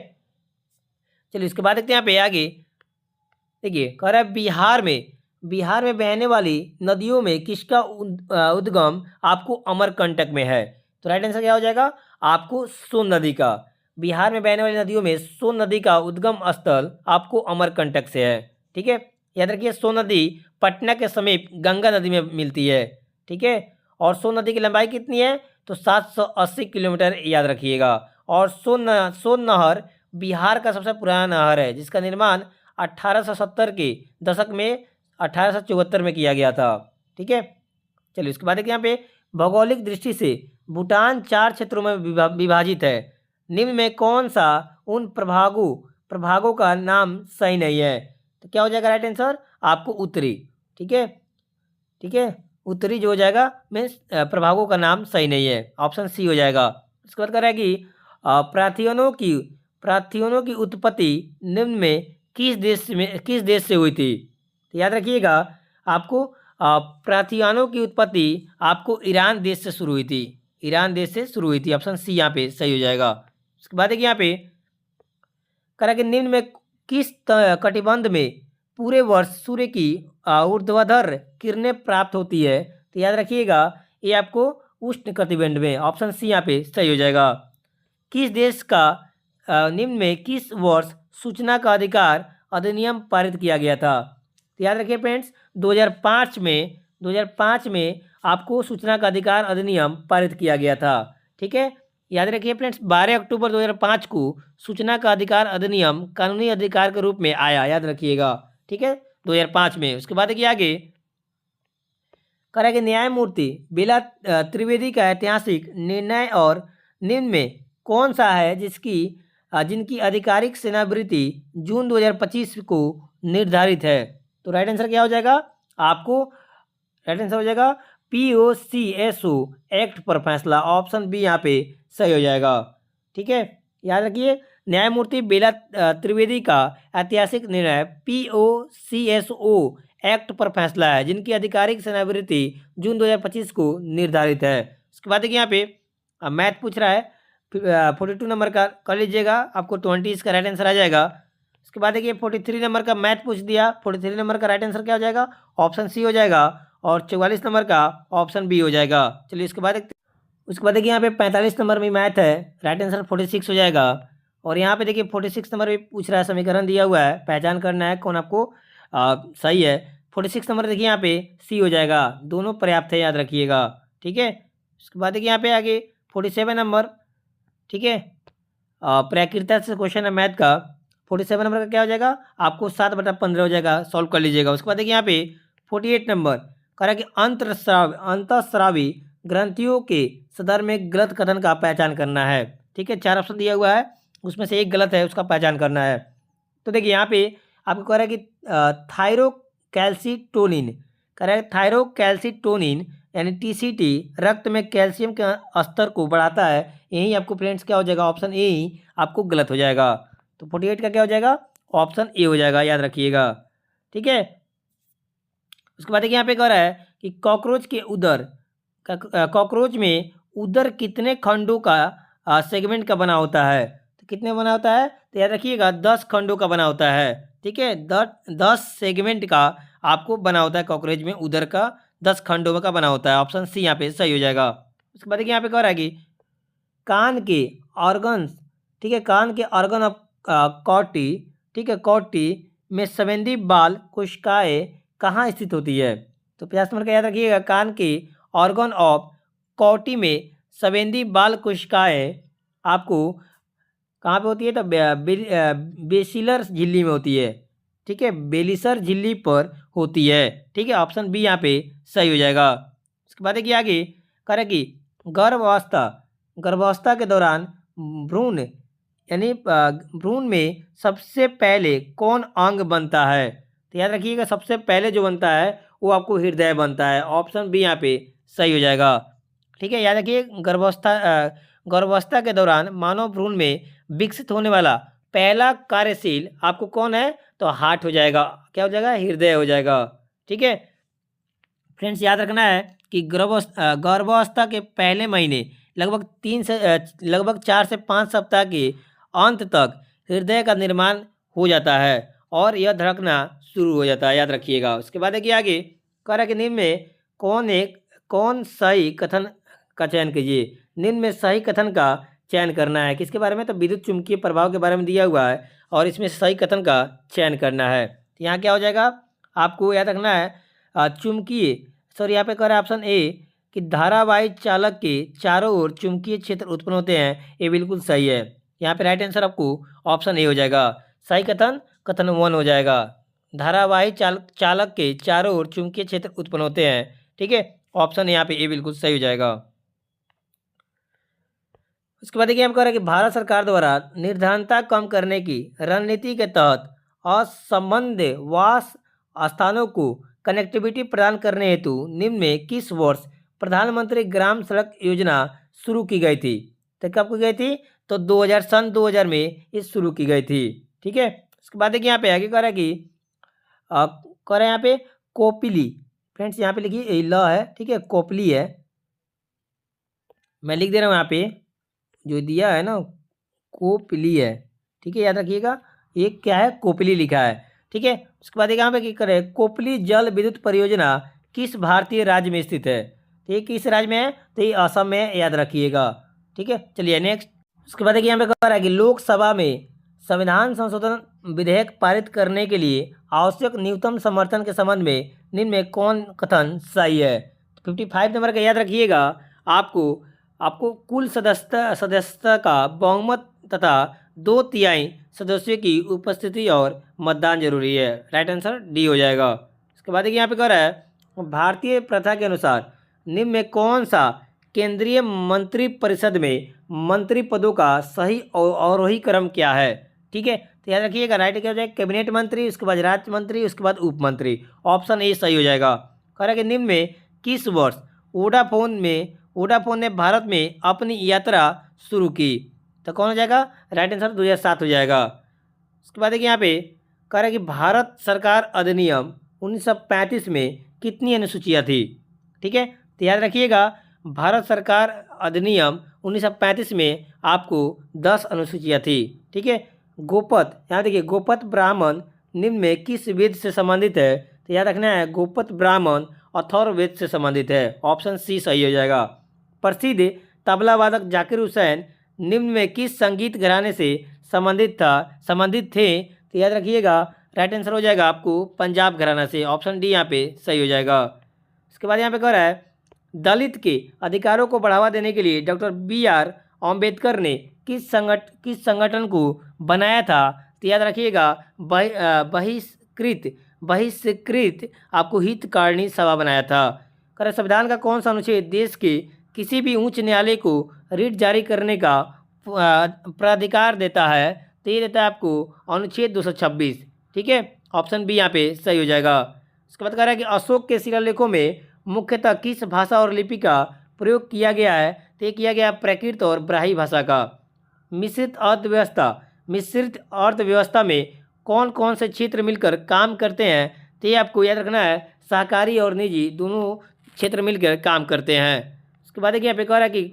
चलिए इसके बाद देखते हैं यहाँ पे आगे देखिए कह रहा है बिहार में बहने वाली नदियों में किसका उद्गम आपको अमरकंटक में है? तो राइट आंसर क्या हो जाएगा आपको सोन नदी का। बिहार में बहने वाली नदियों में सोन नदी का उद्गम स्थल आपको अमरकंटक से है। ठीक है, याद रखिए सोन नदी पटना के समीप गंगा नदी में मिलती है। ठीक है, और सोन नदी की लंबाई कितनी है? तो 780 किलोमीटर, याद रखिएगा। और सोन नहर बिहार का सबसे पुराना नहर है, जिसका निर्माण 1870 के दशक में 1874 में किया गया था। ठीक है, चलिए उसके बाद यहाँ पे भौगोलिक दृष्टि से भूटान 4 क्षेत्रों में विभाजित है। निम्न में कौन सा उन प्रभागों का नाम सही नहीं है? तो क्या हो जाएगा राइट आंसर आपको? उत्तरी। ठीक है, ठीक है, उत्तरी जो हो जाएगा मीन्स प्रभागों का नाम सही नहीं है, ऑप्शन सी हो जाएगा। उसके बाद कह रहा है कि प्राथियों की उत्पत्ति निम्न में किस देश से हुई थी? तो याद रखिएगा आपको प्राथियानों की उत्पत्ति आपको ईरान देश से शुरू हुई थी। ईरान देश से शुरू हुई थी, ऑप्शन सी यहाँ पे सही हो जाएगा। उसके बाद देखिए यहाँ पे कह रहा है कि निम्न में किस कटिबंध में पूरे वर्ष सूर्य की ऊर्ध्वाधर किरणें प्राप्त होती है? तो याद रखिएगा ये आपको उष्ण कटिबंध में, ऑप्शन सी यहाँ पे सही हो जाएगा। किस देश का निम्न में किस वर्ष सूचना का अधिकार अधिनियम पारित किया गया था? तो याद रखिए फ्रेंड्स 2005 में आपको सूचना का अधिकार अधिनियम पारित किया गया था। ठीक है, याद रखिए फ्रेंड्स 12 अक्टूबर 2005 को सूचना का अधिकार अधिनियम कानूनी अधिकार के रूप में आया, याद रखिएगा। ठीक है, 2005 में। उसके बाद देखिए आगे कह रहा है कि न्यायमूर्ति बेला त्रिवेदी का ऐतिहासिक निर्णय और निम्न में कौन सा है जिनकी आधिकारिक सेवानिवृत्ति जून 2025 को निर्धारित है? तो राइट आंसर क्या हो जाएगा आपको? राइट आंसर हो जाएगा POCSO एक्ट पर फैसला, ऑप्शन बी यहाँ पे सही हो जाएगा। ठीक है, याद रखिए न्यायमूर्ति बेला त्रिवेदी का ऐतिहासिक निर्णय POCSO एक्ट पर फैसला है, जिनकी आधिकारिक सेवानिवृत्ति जून 2025 को निर्धारित है। उसके बाद देखिए यहाँ पे मैथ पूछ रहा है, 42 नंबर का कर लीजिएगा, आपको 20 इसका राइट आंसर आ जाएगा। उसके बाद देखिए 43 नंबर का मैथ पूछ दिया, 43 नंबर का राइट आंसर क्या हो जाएगा? ऑप्शन सी हो जाएगा। और 44 नंबर का ऑप्शन बी हो जाएगा। चलिए उसके बाद देखिए यहाँ पे 45 नंबर में मैथ है, राइट आंसर 46 हो जाएगा। और यहाँ पे देखिए 46 नंबर में पूछ रहा है, समीकरण दिया हुआ है, पहचान करना है कौन आपको सही है। 46 नंबर देखिए यहाँ पे सी हो जाएगा, दोनों पर्याप्त है, याद रखिएगा। ठीक है, उसके बाद देखिए यहाँ पे आगे 47 नंबर, ठीक है, प्राकृतिक से क्वेश्चन है मैथ का। 47 नंबर का क्या हो जाएगा आपको? 7/15 हो जाएगा, सॉल्व कर लीजिएगा। उसके बाद देखिए यहाँ पे 48 नंबर कह रहा है कि अंतःस्रावी ग्रंथियों के सदर में गलत कथन का पहचान करना है। ठीक है, 4 ऑप्शन दिया हुआ है, उसमें से एक गलत है, उसका पहचान करना है। तो देखिए यहाँ पे आपको कह रहा है कि थायरोकैल्सिटोनिन, कह रहा है थायरोकैल्सिटोनिन यानी TCT रक्त में कैल्शियम के स्तर को बढ़ाता है। यही आपको फ्रेंड्स क्या हो जाएगा? ऑप्शन ए ही आपको गलत हो जाएगा। तो 48 का क्या हो जाएगा? ऑप्शन ए हो जाएगा, याद रखिएगा। ठीक है, उसके बाद देखिए यहाँ पे कह रहा है कि कॉकरोच में उदर कितने खंडों का सेगमेंट का बना होता है? तो कितने बना होता है? तो याद रखिएगा 10 खंडों का बना होता है। ठीक है, 10 सेगमेंट का आपको बना होता है, कॉकरोच में उदर का 10 खंडों का बना होता है, ऑप्शन सी यहाँ पे सही हो जाएगा। उसके बाद देखिए यहाँ पे कह रहा है कि कान के ऑर्गन्स, ठीक है, कान के ऑर्गन ऑफ कॉटी, ठीक है, कॉटी में संवेदी बाल कोशिकाएं कहाँ स्थित होती है? तो 50 नंबर का याद रखिएगा, कान के ऑर्गन ऑफ कॉटी में संवेदी बाल कोशिकाएं आपको कहाँ पे होती है? तो बेसिलर झिल्ली में होती है। ठीक है, बेलिसर झिल्ली पर होती है। ठीक है, ऑप्शन बी यहाँ पे सही हो जाएगा। उसके बाद देखिए आगे कह रहा है कि गर्भावस्था के दौरान भ्रूण यानी भ्रूण में सबसे पहले कौन अंग बनता है? तो याद रखिएगा सबसे पहले जो बनता है वो आपको हृदय बनता है, ऑप्शन बी यहाँ पे सही हो जाएगा। ठीक है, याद रखिए गर्भावस्था के दौरान मानव भ्रूण में विकसित होने वाला पहला कार्यशील आपको कौन है? तो हार्ट हो जाएगा, क्या हो जाएगा? हृदय हो जाएगा। ठीक है फ्रेंड्स, याद रखना है कि गर्भावस्था के पहले महीने लगभग 4 से 5 सप्ताह के अंत तक हृदय का निर्माण हो जाता है और यह धड़कना शुरू हो जाता है, याद रखिएगा। उसके बाद देखिए आगे कह रहा है कि निम्न में कौन सही कथन का चयन कीजिए। निम्न में सही कथन का चयन करना है, किसके बारे में? तो विद्युत चुंबकीय प्रभाव के बारे में दिया हुआ है और इसमें सही कथन का चयन करना है। तो यहाँ क्या हो जाएगा आपको याद रखना है, चुंबकीय सॉरी यहाँ पे कह रहा है ऑप्शन ए कि धारावाही चालक के चारों ओर चुंबकीय क्षेत्र उत्पन्न होते हैं। ये बिल्कुल सही है। यहाँ पे राइट आंसर आपको ऑप्शन ए हो जाएगा। सही कथन कथन 1 हो जाएगा। धारावाही चालक के चारों ओर चुंबकीय क्षेत्र उत्पन्न होते हैं। ठीक है, ऑप्शन यहाँ पे ए बिल्कुल सही हो जाएगा। उसके बाद देखिए हम कह रहे हैं कि भारत सरकार द्वारा निर्धनता कम करने की रणनीति के तहत असंबद्ध वास स्थानों को कनेक्टिविटी प्रदान करने हेतु निम्न में किस वर्ष प्रधानमंत्री ग्राम सड़क योजना शुरू की गई थी? तो कब की गई थी? तो 2000 में ये शुरू की गई थी। ठीक है, उसके बाद देखिए यहाँ पे आगे कह रहा है कि कह रहे हैं यहाँ पे कोपिली। फ्रेंड्स यहाँ पे लिखिए ल है, ठीक है, कोपली है। मैं लिख दे रहा हूँ यहाँ पे जो दिया है ना कोपली है। ठीक है, याद रखिएगा ये क्या है, कोपली लिखा है। ठीक है, उसके बाद यहाँ पे क्या करें, कोपली जल विद्युत परियोजना किस भारतीय राज्य में स्थित है? तो ये किस राज्य में है? तो ये असम में, याद रखिएगा। ठीक है, चलिए नेक्स्ट। उसके बाद यहाँ पे कह रहा है कि लोकसभा में संविधान संशोधन विधेयक पारित करने के लिए आवश्यक न्यूनतम समर्थन के संबंध में निम्न में कौन कथन सही है? 55 नंबर का याद रखिएगा। आपको कुल सदस्यता का बहुमत तथा 2/3 सदस्यों की उपस्थिति और मतदान जरूरी है। राइट आंसर डी हो जाएगा। इसके बाद यहाँ पे कह रहा है भारतीय प्रथा के अनुसार निम्न में कौन सा केंद्रीय मंत्रिपरिषद में मंत्री पदों का सही अवरोही क्रम क्या है? ठीक है, तो याद रखिएगा राइट क्या हो जाएगा, कैबिनेट मंत्री, उसके बाद राज्य मंत्री, उसके बाद उप मंत्री। ऑप्शन ए सही हो जाएगा। कह रहा है कि निम्न में किस वर्ष वोडाफोन ने भारत में अपनी यात्रा शुरू की? तो कौन हो जाएगा? राइट आंसर 2007 हो जाएगा। उसके बाद देखिए यहाँ पे कह रहा है कि भारत सरकार अधिनियम 1935 में कितनी अनुसूचियाँ थी? ठीक है, तो याद रखिएगा भारत सरकार अधिनियम 1935 में आपको 10 अनुसूचियाँ थी। ठीक है, गोपत, यहाँ देखिए गोपत ब्राह्मण निम्न में किस वेद से संबंधित है? तो याद रखना है गोपत ब्राह्मण अथर्ववेद से संबंधित है। ऑप्शन सी सही हो जाएगा। प्रसिद्ध तबला वादक जाकिर हुसैन निम्न में किस संगीत घराने से संबंधित थे? तो याद रखिएगा राइट आंसर हो जाएगा आपको पंजाब घराना से। ऑप्शन डी यहाँ पे सही हो जाएगा। इसके बाद यहाँ पे कह रहा है दलित के अधिकारों को बढ़ावा देने के लिए डॉक्टर BR अम्बेडकर ने किस संगठन को बनाया था? तो याद रखिएगा बहिष्कृत आपको हितकारिणी सभा बनाया था। कह रहे संविधान का कौन सा अनुच्छेद देश के किसी भी उच्च न्यायालय को रिट जारी करने का प्राधिकार देता है? तो ये देता है आपको अनुच्छेद 226। ठीक है, ऑप्शन बी यहाँ पे सही हो जाएगा। उसके बाद कह रहा है कि अशोक के शिलालेखों में मुख्यतः किस भाषा और लिपि का प्रयोग किया गया है? तो ये किया गया प्राकृत और ब्राह्मी भाषा का। मिश्रित अर्थव्यवस्था में कौन कौन से क्षेत्र मिलकर काम करते हैं? तो ये आपको याद रखना है सहकारी और निजी दोनों क्षेत्र मिलकर काम करते हैं। उसके बाद यहाँ पे कह रहा है कि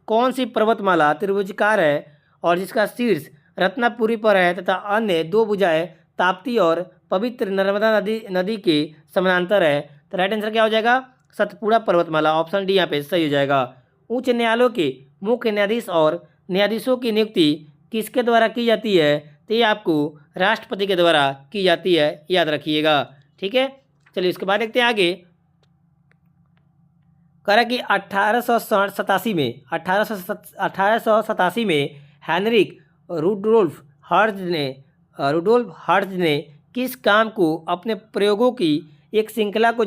कौन सी पर्वतमाला त्रिभुजाकार है और जिसका शीर्ष रत्नापुरी पर है तथा अन्य 2 भुजाएं ताप्ती और पवित्र नर्मदा नदी के समानांतर है? तो राइट आंसर क्या हो जाएगा? सतपुड़ा पर्वतमाला। ऑप्शन डी यहाँ पे सही हो जाएगा। उच्च न्यायालयों के मुख्य न्यायाधीश और न्यायाधीशों की नियुक्ति किसके द्वारा की जाती है? तो ये आपको राष्ट्रपति के द्वारा की जाती है, याद रखिएगा। ठीक है, चलिए उसके बाद देखते हैं आगे। कह रहा कि 1887 में हेनरिक रुडोल्फ हर्ट्ज ने किस काम को अपने प्रयोगों की एक श्रृंखला को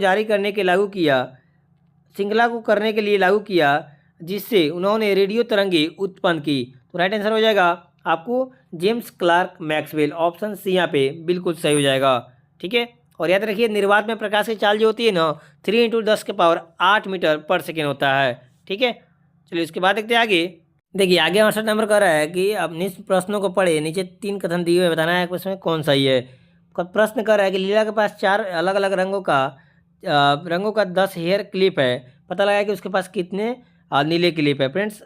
करने के लिए लागू किया जिससे उन्होंने रेडियो तरंगे उत्पन्न की? तो राइट आंसर हो जाएगा आपको James Clerk Maxwell. Option C यहाँ पे बिल्कुल सही हो जाएगा। ठीक है, और याद रखिए निर्वात में प्रकाश की चाल जो होती है ना 3 × 10⁸ मीटर पर सेकेंड होता है। ठीक है, चलिए उसके बाद देखते हैं आगे। देखिए आगे 68 नंबर कह रहा है कि अब निम्न प्रश्नों को पढ़े, नीचे 3 कथन दिए हुए बताना है उसमें कौन सही है। प्रश्न कर रहा है कि लीला के पास 4 अलग अलग रंगों का 10 हेयर क्लिप है, पता लगा कि उसके पास कितने नीले क्लिप है? फ्रेंड्स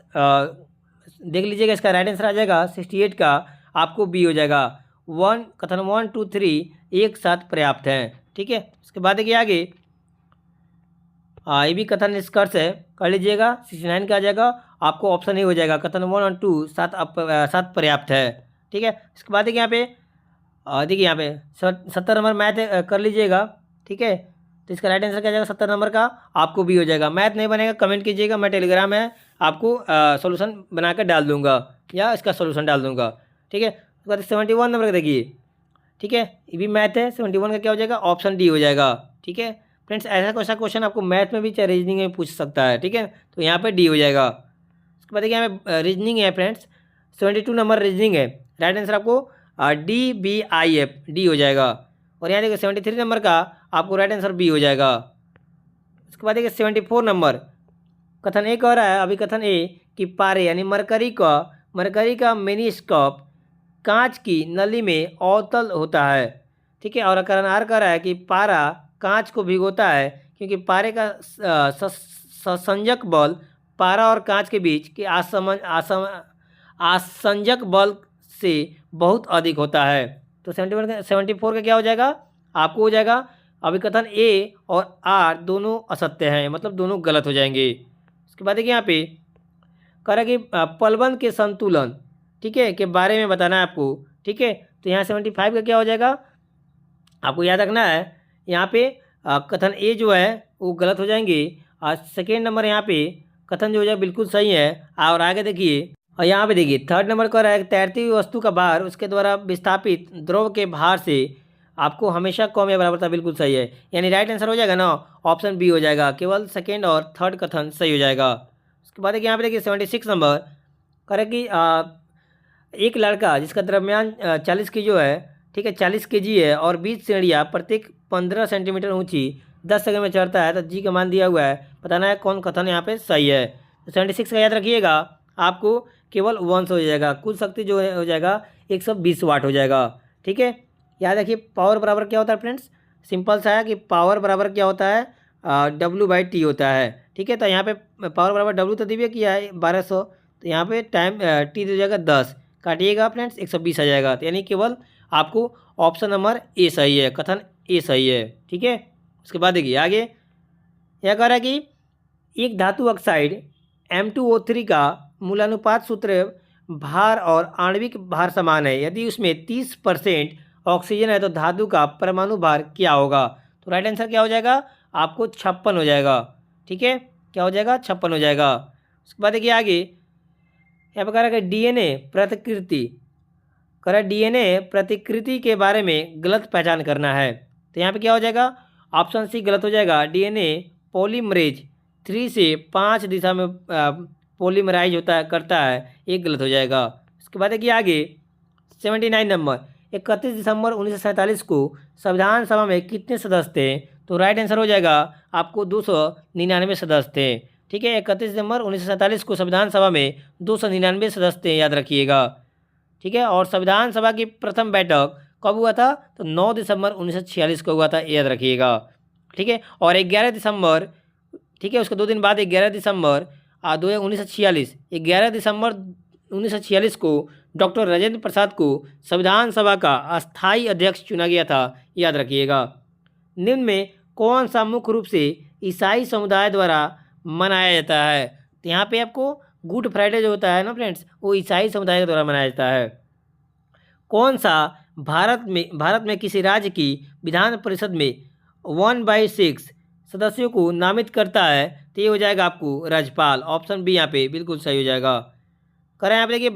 देख लीजिएगा, इसका राइट आंसर आ जाएगा 68 का आपको बी हो जाएगा। कथन 1 2 3 एक साथ पर्याप्त हैं। ठीक है, उसके बाद देखिए आगे ये भी कथन निष्कर्ष है, कर लीजिएगा 69 का आ जाएगा आपको। ऑप्शन ए हो जाएगा कथन 1 और 2 सात पर्याप्त है। ठीक है, इसके बाद देखिए यहाँ पे 70 नंबर मैथ कर लीजिएगा। ठीक है, तो इसका राइट आंसर क्या जाएगा 70 नंबर का, आपको बी हो जाएगा। मैथ नहीं बनेगा कमेंट कीजिएगा, मैं टेलीग्राम में आपको सोल्यूशन बना कर डाल दूंगा या इसका सोल्यूशन डाल दूंगा, ठीक है। उसके बाद 71 नंबर का देखिए, ठीक है, ये भी मैथ है। 71 का क्या हो जाएगा, ऑप्शन डी हो जाएगा, ठीक है। फ्रेंड्स ऐसा क्वेश्चन आपको मैथ में भी चाहे रीजनिंग में पूछ सकता है, ठीक है, तो यहाँ पे डी हो जाएगा। उसके बाद देखिए यहाँ पे रीजनिंग है फ्रेंड्स, 72 नंबर रीजनिंग है, राइट आंसर आपको DBIF डी हो जाएगा। और यहाँ देखिए 73 नंबर का आपको राइट आंसर बी हो जाएगा। उसके बाद देखिए 74 नंबर कथन ए कह रहा है, अभी कथन ए कि पारे यानी मरकरी का मेनिस्कोप कांच की नली में अवतल होता है, ठीक है। और करण आर कह रहा है कि पारा कांच को भिगोता है क्योंकि पारे का संसंजक बल पारा और कांच के बीच के आसंजक बल से बहुत अधिक होता है। तो 74 का क्या हो जाएगा, आपको हो जाएगा। अभी कथन ए और आर दोनों असत्य हैं, मतलब दोनों गलत हो जाएंगे। उसके बाद देखिए यहाँ पे कह रहा है कि पलवंत के संतुलन, ठीक है, के बारे में बताना है आपको, ठीक है। तो यहाँ 75 का क्या हो जाएगा, आपको याद रखना है। यहाँ पे कथन ए जो है वो गलत हो जाएंगे और सेकेंड नंबर यहाँ पे कथन जो हो जाए बिल्कुल सही है। और आगे देखिए, और यहाँ पे देखिए थर्ड नंबर कह रहा है तैरती हुई वस्तु का भार उसके द्वारा विस्थापित द्रव के भार से आपको हमेशा कम या बराबर था, बिल्कुल सही है। यानी राइट आंसर हो जाएगा ना, ऑप्शन बी हो जाएगा, केवल सेकेंड और थर्ड कथन सही हो जाएगा। उसके बाद देखिए यहाँ पे देखिए 76 नंबर कह रहा है कि एक लड़का जिसका द्रव्यमान 40 केजी है, ठीक है, 40 केजी है और 20 सीढ़ियाँ प्रत्येक 15 सेंटीमीटर ऊंची 10 सेकंड में चढ़ता है, तो जी का मान दिया हुआ है, बताना है कौन कथन यहाँ पे सही है। तो 76 का याद रखिएगा, आपको केवल 1 हो जाएगा, कुल शक्ति जो हो जाएगा 120 वाट हो जाएगा, ठीक है। याद रखिए पावर बराबर क्या होता है फ्रेंड्स, सिंपल सा है कि पावर बराबर क्या होता है, W/T होता है, ठीक है। तो यहाँ पे पावर बराबर W तो दिव्य किया है 1200, तो यहाँ पे टाइम T हो जाएगा 10, काटिएगा फ्रेंड्स 120 आ जाएगा। तो यानी केवल आपको ऑप्शन नंबर ए सही है, कथन ए सही है, ठीक है। उसके बाद देखिए आगे यह कह रहा है कि एक धातु ऑक्साइड M2O3 का मूलानुपात सूत्र भार और आणविक भार समान है, यदि उसमें 30% ऑक्सीजन है तो धातु का परमाणु भार क्या होगा। तो राइट आंसर क्या हो जाएगा, आपको 56 हो जाएगा, ठीक है, क्या हो जाएगा 56 हो जाएगा। उसके बाद देखिए आगे यहाँ पर कह रहा है कि DNA प्रतिकृति के बारे में गलत पहचान करना है। तो यहाँ पे क्या हो जाएगा, ऑप्शन सी गलत हो जाएगा, DNA पॉलीमरेज 3 से 5 दिशा में पॉलीमराइज करता है, एक गलत हो जाएगा। उसके बाद देखिए आगे 79 नंबर 31 दिसंबर 1947 को संविधान सभा में कितने सदस्य थे। तो राइट आंसर हो जाएगा आपको 299 सदस्य थे, ठीक है। 31 दिसंबर 1947 को संविधान सभा में 299 सदस्य थे, याद रखिएगा, ठीक है। और संविधान सभा की प्रथम बैठक कब हुआ था, तो 9 दिसंबर 1946 को हुआ था, याद रखिएगा, ठीक है। और 11 दिसंबर, ठीक है, उसके 2 दिन बाद 11 दिसंबर 1946 को डॉक्टर राजेंद्र प्रसाद को संविधान सभा का अस्थायी अध्यक्ष चुना गया था, याद रखिएगा। निम्न में कौन सा मुख्य रूप से ईसाई समुदाय द्वारा मनाया जाता है। तो यहाँ पे आपको गुड फ्राइडे जो होता है ना फ्रेंड्स, वो ईसाई समुदाय के द्वारा मनाया जाता है। कौन सा भारत में किसी राज्य की विधान परिषद में 1/6 सदस्यों को नामित करता है, तो ये हो जाएगा आपको राज्यपाल, ऑप्शन बी यहाँ पे बिल्कुल सही हो जाएगा। करें यहाँ पे देखिए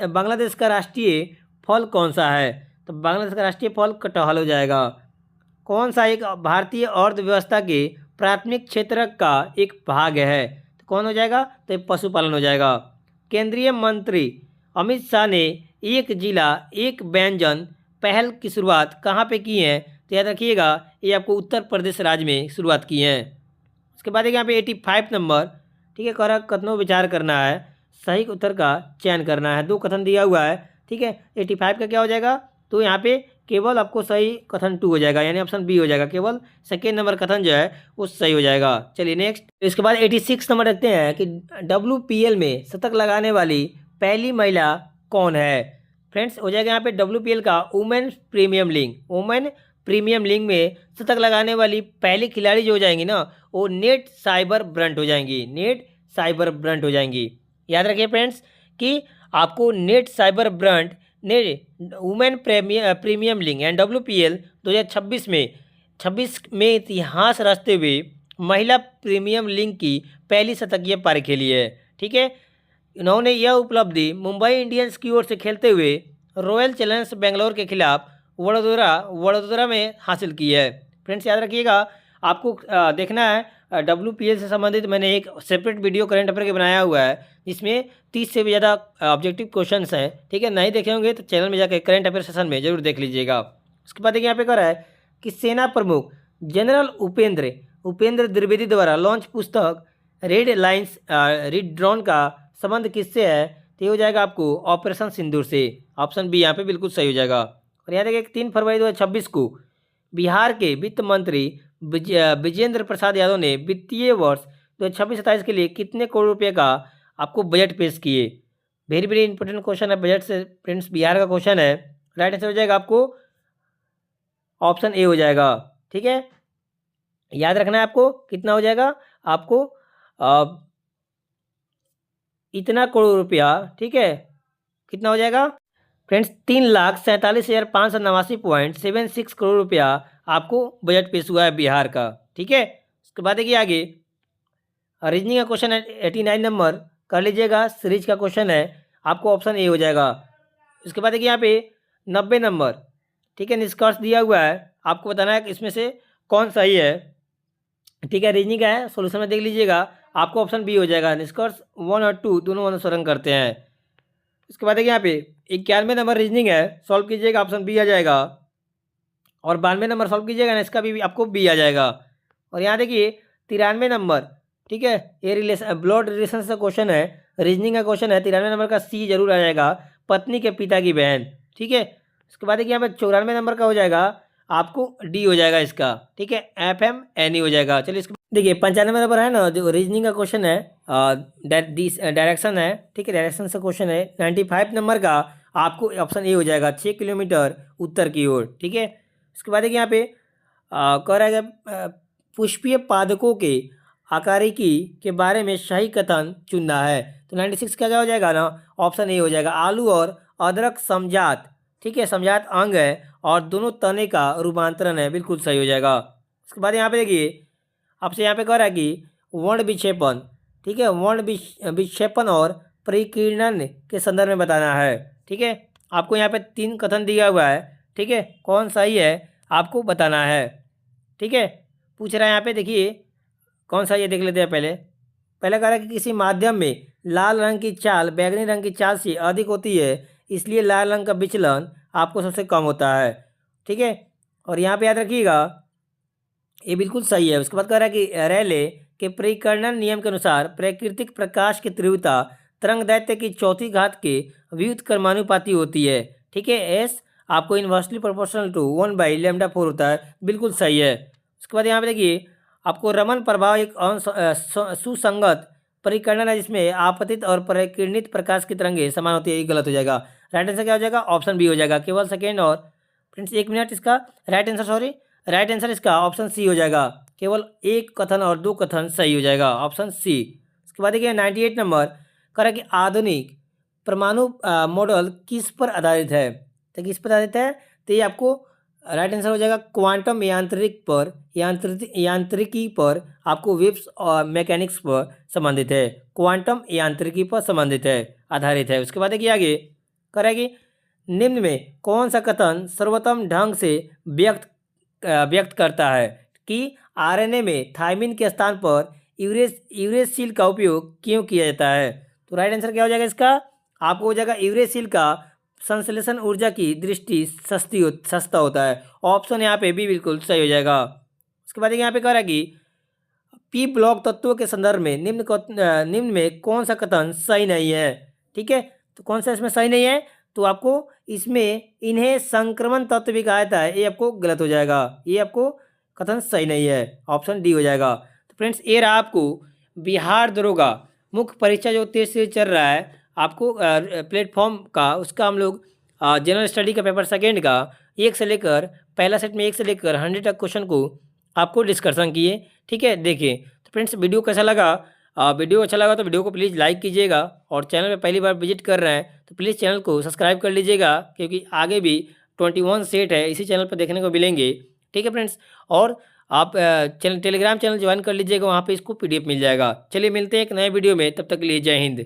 बांग्लादेश का राष्ट्रीय फल कौन सा है। तो बांग्लादेश का राष्ट्रीय फल कटहल हो जाएगा। कौन सा एक भारतीय अर्थव्यवस्था के प्राथमिक क्षेत्र का एक भाग है। तो कौन हो जाएगा, तो पशुपालन हो जाएगा। केंद्रीय मंत्री अमित शाह ने एक जिला एक व्यंजन पहल की शुरुआत कहाँ पे की है। तो याद रखिएगा ये आपको उत्तर प्रदेश राज्य में शुरुआत की है। उसके बाद यहाँ पे 85 नंबर, ठीक है, कह कथनों विचार करना है, सही उत्तर का चयन करना है। 2 कथन दिया हुआ है, ठीक है। 85 का क्या हो जाएगा, तो यहाँ पे केवल आपको सही कथन 2 हो जाएगा, यानी ऑप्शन बी हो जाएगा, केवल सेकेंड नंबर कथन जो है वो सही हो जाएगा। चलिए नेक्स्ट, इसके बाद 86 नंबर रखते हैं कि WPL में शतक लगाने वाली पहली महिला कौन है। फ्रेंड्स हो जाएगा यहाँ पे WPL का वुमेन प्रीमियम लीग में शतक लगाने वाली पहली खिलाड़ी जो हो जाएंगी ना, वो नेट साइबर ब्रंट हो जाएंगी। याद रखिए फ्रेंड्स कि आपको नेट साइबर ब्रंट ने women premium league and WPL 2026 में 26 में इतिहास रचते हुए महिला प्रीमियम लीग की पहली शतकीय पारी खेली है। ठीक है, इन्होंने यह उपलब्धि मुंबई इंडियंस की ओर से खेलते हुए रॉयल चैलेंजर्स बेंगलोर के खिलाफ वडोदरा में हासिल की है। फ्रेंड्स याद रखिएगा, आपको देखना है WPL से संबंधित मैंने एक सेपरेट वीडियो करंट अफेयर के बनाया हुआ है, जिसमें 30 से भी ज़्यादा ऑब्जेक्टिव क्वेश्चंस हैं। ठीक है, नहीं देखे होंगे तो चैनल में जाकर करंट अफेयर सेशन में जरूर देख लीजिएगा। उसके बाद देखिए यहाँ पे कह रहा है कि सेना प्रमुख जनरल उपेंद्र द्विवेदी द्वारा लॉन्च पुस्तक रेड लाइन्स रीड्रॉन का संबंध किससे है? तो ये हो जाएगा आपको ऑपरेशन सिंदूर से। ऑप्शन बी यहाँ पे बिल्कुल सही हो जाएगा। और यहाँ देखिए 3 फरवरी 2026 को बिहार के वित्त मंत्री विजेंद्र प्रसाद यादव ने वित्तीय वर्ष 2026-27 के लिए कितने करोड़ रुपए का आपको बजट पेश किए? वेरी वेरी इंपॉर्टेंट क्वेश्चन है बजट से फ्रेंड्स, बिहार का क्वेश्चन है। राइट आंसर हो जाएगा आपको ऑप्शन ए हो जाएगा। ठीक है, याद रखना है आपको कितना हो जाएगा, आपको इतना करोड़ रुपया। ठीक है, कितना हो जाएगा फ्रेंड्स? 3,47,589.76 करोड़ रुपया आपको बजट पेश हुआ है बिहार का। ठीक है, उसके बाद देखिए आगे रीजनिंग का क्वेश्चन है 89 नंबर, कर लीजिएगा। सीरीज का क्वेश्चन है, आपको ऑप्शन ए हो जाएगा। उसके बाद देखिए यहाँ पे 90 नंबर, ठीक है, निष्कर्ष दिया हुआ है, आपको बताना है कि इसमें से कौन सही है। ठीक है, रीजनिंग का है, सोल्यूशन में देख लीजिएगा, आपको ऑप्शन बी हो जाएगा। निष्कर्ष 1 और 2 दोनों अनुसरण करते हैं। उसके बाद देखिए यहाँ पे 91 नंबर रीजनिंग है, सॉल्व कीजिएगा, ऑप्शन बी आ जाएगा। और 92 नंबर सॉल्व कीजिएगा ना, इसका भी आपको बी आ जाएगा। और यहाँ देखिए 93 नंबर, ठीक है, ये ब्लड रिलेशन का क्वेश्चन है, रीजनिंग का क्वेश्चन है। 93 नंबर का सी जरूर आ जाएगा, पत्नी के पिता की बहन। ठीक है, उसके बाद देखिए यहाँ पे 94 नंबर का हो जाएगा, आपको डी हो जाएगा इसका। ठीक है, FMNE हो जाएगा। चलिए इसके देखिए 95 नंबर है ना, जो रीजनिंग का क्वेश्चन है, डायरेक्शन है। ठीक है, डायरेक्शन से क्वेश्चन है। 95 नंबर का आपको ऑप्शन ए हो जाएगा, 6 किलोमीटर उत्तर की ओर। ठीक है, उसके बाद देखिए यहाँ पे कह रहा है पुष्पीय पादकों के आकारिकी के बारे में सही कथन चुनना है। तो 96 का क्या हो जाएगा ना, ऑप्शन ए हो जाएगा, आलू और अदरक समजात। ठीक है, समजात अंग है और दोनों तने का रूपांतरण है, बिल्कुल सही हो जाएगा। उसके बाद यहाँ पे देखिए आपसे यहाँ पे कह रहा है कि वर्ण विक्षेपण, ठीक है, वर्ण विक्षेपण और परिकीर्णन के संदर्भ में बताना है। ठीक है, आपको यहाँ पे 3 कथन दिया हुआ है। ठीक है, कौन सही है आपको बताना है। ठीक है, पूछ रहा है यहाँ पे, देखिए कौन सा ये देख लेते हैं। पहले कह रहा है कि किसी माध्यम में लाल रंग की चाल बैंगनी रंग की चाल से अधिक होती है, इसलिए लाल रंग का विचलन आपको सबसे कम होता है। ठीक है, और यहाँ पे याद रखिएगा ये बिल्कुल सही है। उसके बाद कह रहा है कि रेले के परिकर्णन नियम के अनुसार प्राकृतिक प्रकाश की तीव्रता तरंग दैर्घ्य की चौथी घात के व्युत्क्रमानुपाती होती है। ठीक है, एस आपको इन्वर्सली प्रोपोर्शनल टू 1/λ4 होता है, बिल्कुल सही है। उसके बाद यहाँ पे देखिए आपको रमन प्रभाव एक सुसंगत परिकर्णन है, जिसमें आपतित और परिकिरणित प्रकाश की तरंगें समान होती है, ये गलत हो जाएगा। राइट आंसर क्या हो जाएगा, ऑप्शन बी हो जाएगा। केवल सेकेंड और फ्रेंड्स 1 मिनट, इसका राइट आंसर इसका ऑप्शन सी हो जाएगा। केवल 1 कथन और 2 कथन सही हो जाएगा, ऑप्शन सी। उसके बाद देखिए 98 नंबर कह रहा है कि आधुनिक परमाणु मॉडल किस पर आधारित है। तो किस पर आधारित है, तो ये आपको राइट आंसर हो जाएगा क्वांटम यांत्रिकी पर आपको वेव्स और मैकेनिक्स पर संबंधित है, क्वांटम यांत्रिकी पर संबंधित है, आधारित है। उसके बाद देखिए आगे कह रहा है कि निम्न में कौन सा कथन सर्वोत्तम ढंग से व्यक्त करता है कि RNA में थायमिन के स्थान पर यूरेसिल का उपयोग क्यों किया जाता है। तो राइट आंसर क्या हो जाएगा इसका, आपको हो जाएगा यूरेसिल का संश्लेषण ऊर्जा की दृष्टि सस्ता होता है, ऑप्शन यहाँ पे भी बिल्कुल सही हो जाएगा। उसके बाद यहाँ पे कह रहा है कि पी ब्लॉक तत्वों के संदर्भ में निम्न में कौन सा कथन सही नहीं है। ठीक है, तो कौन सा इसमें सही नहीं है, तो आपको इसमें इन्हें संक्रमण तत्व भी कहा जाता है, ये आपको गलत हो जाएगा, ये आपको कथन सही नहीं है, ऑप्शन डी हो जाएगा। तो फ्रेंड्स ये रहा आपको बिहार दरोगा मुख्य परीक्षा जो तेज से चल रहा है आपको प्लेटफॉर्म का, उसका हम लोग जनरल स्टडी का पेपर सेकेंड का 1 से लेकर पहला सेट में 1 से लेकर 100 तक क्वेश्चन को आपको डिस्कशन किए। ठीक है, देखिए तो फ्रेंड्स वीडियो कैसा लगा, वीडियो अच्छा लगा तो वीडियो को प्लीज़ लाइक कीजिएगा, और चैनल में पहली बार विजिट कर रहे हैं तो प्लीज़ चैनल को सब्सक्राइब कर लीजिएगा, क्योंकि आगे भी 21 सेट है इसी चैनल पर देखने को मिलेंगे। ठीक है फ्रेंड्स। और आप टेलीग्राम चैनल ज्वाइन कर लीजिएगा, वहाँ पे इसको PDF मिल जाएगा। चलिए मिलते हैं एक नए वीडियो में, तब तक के लिए जय हिंद।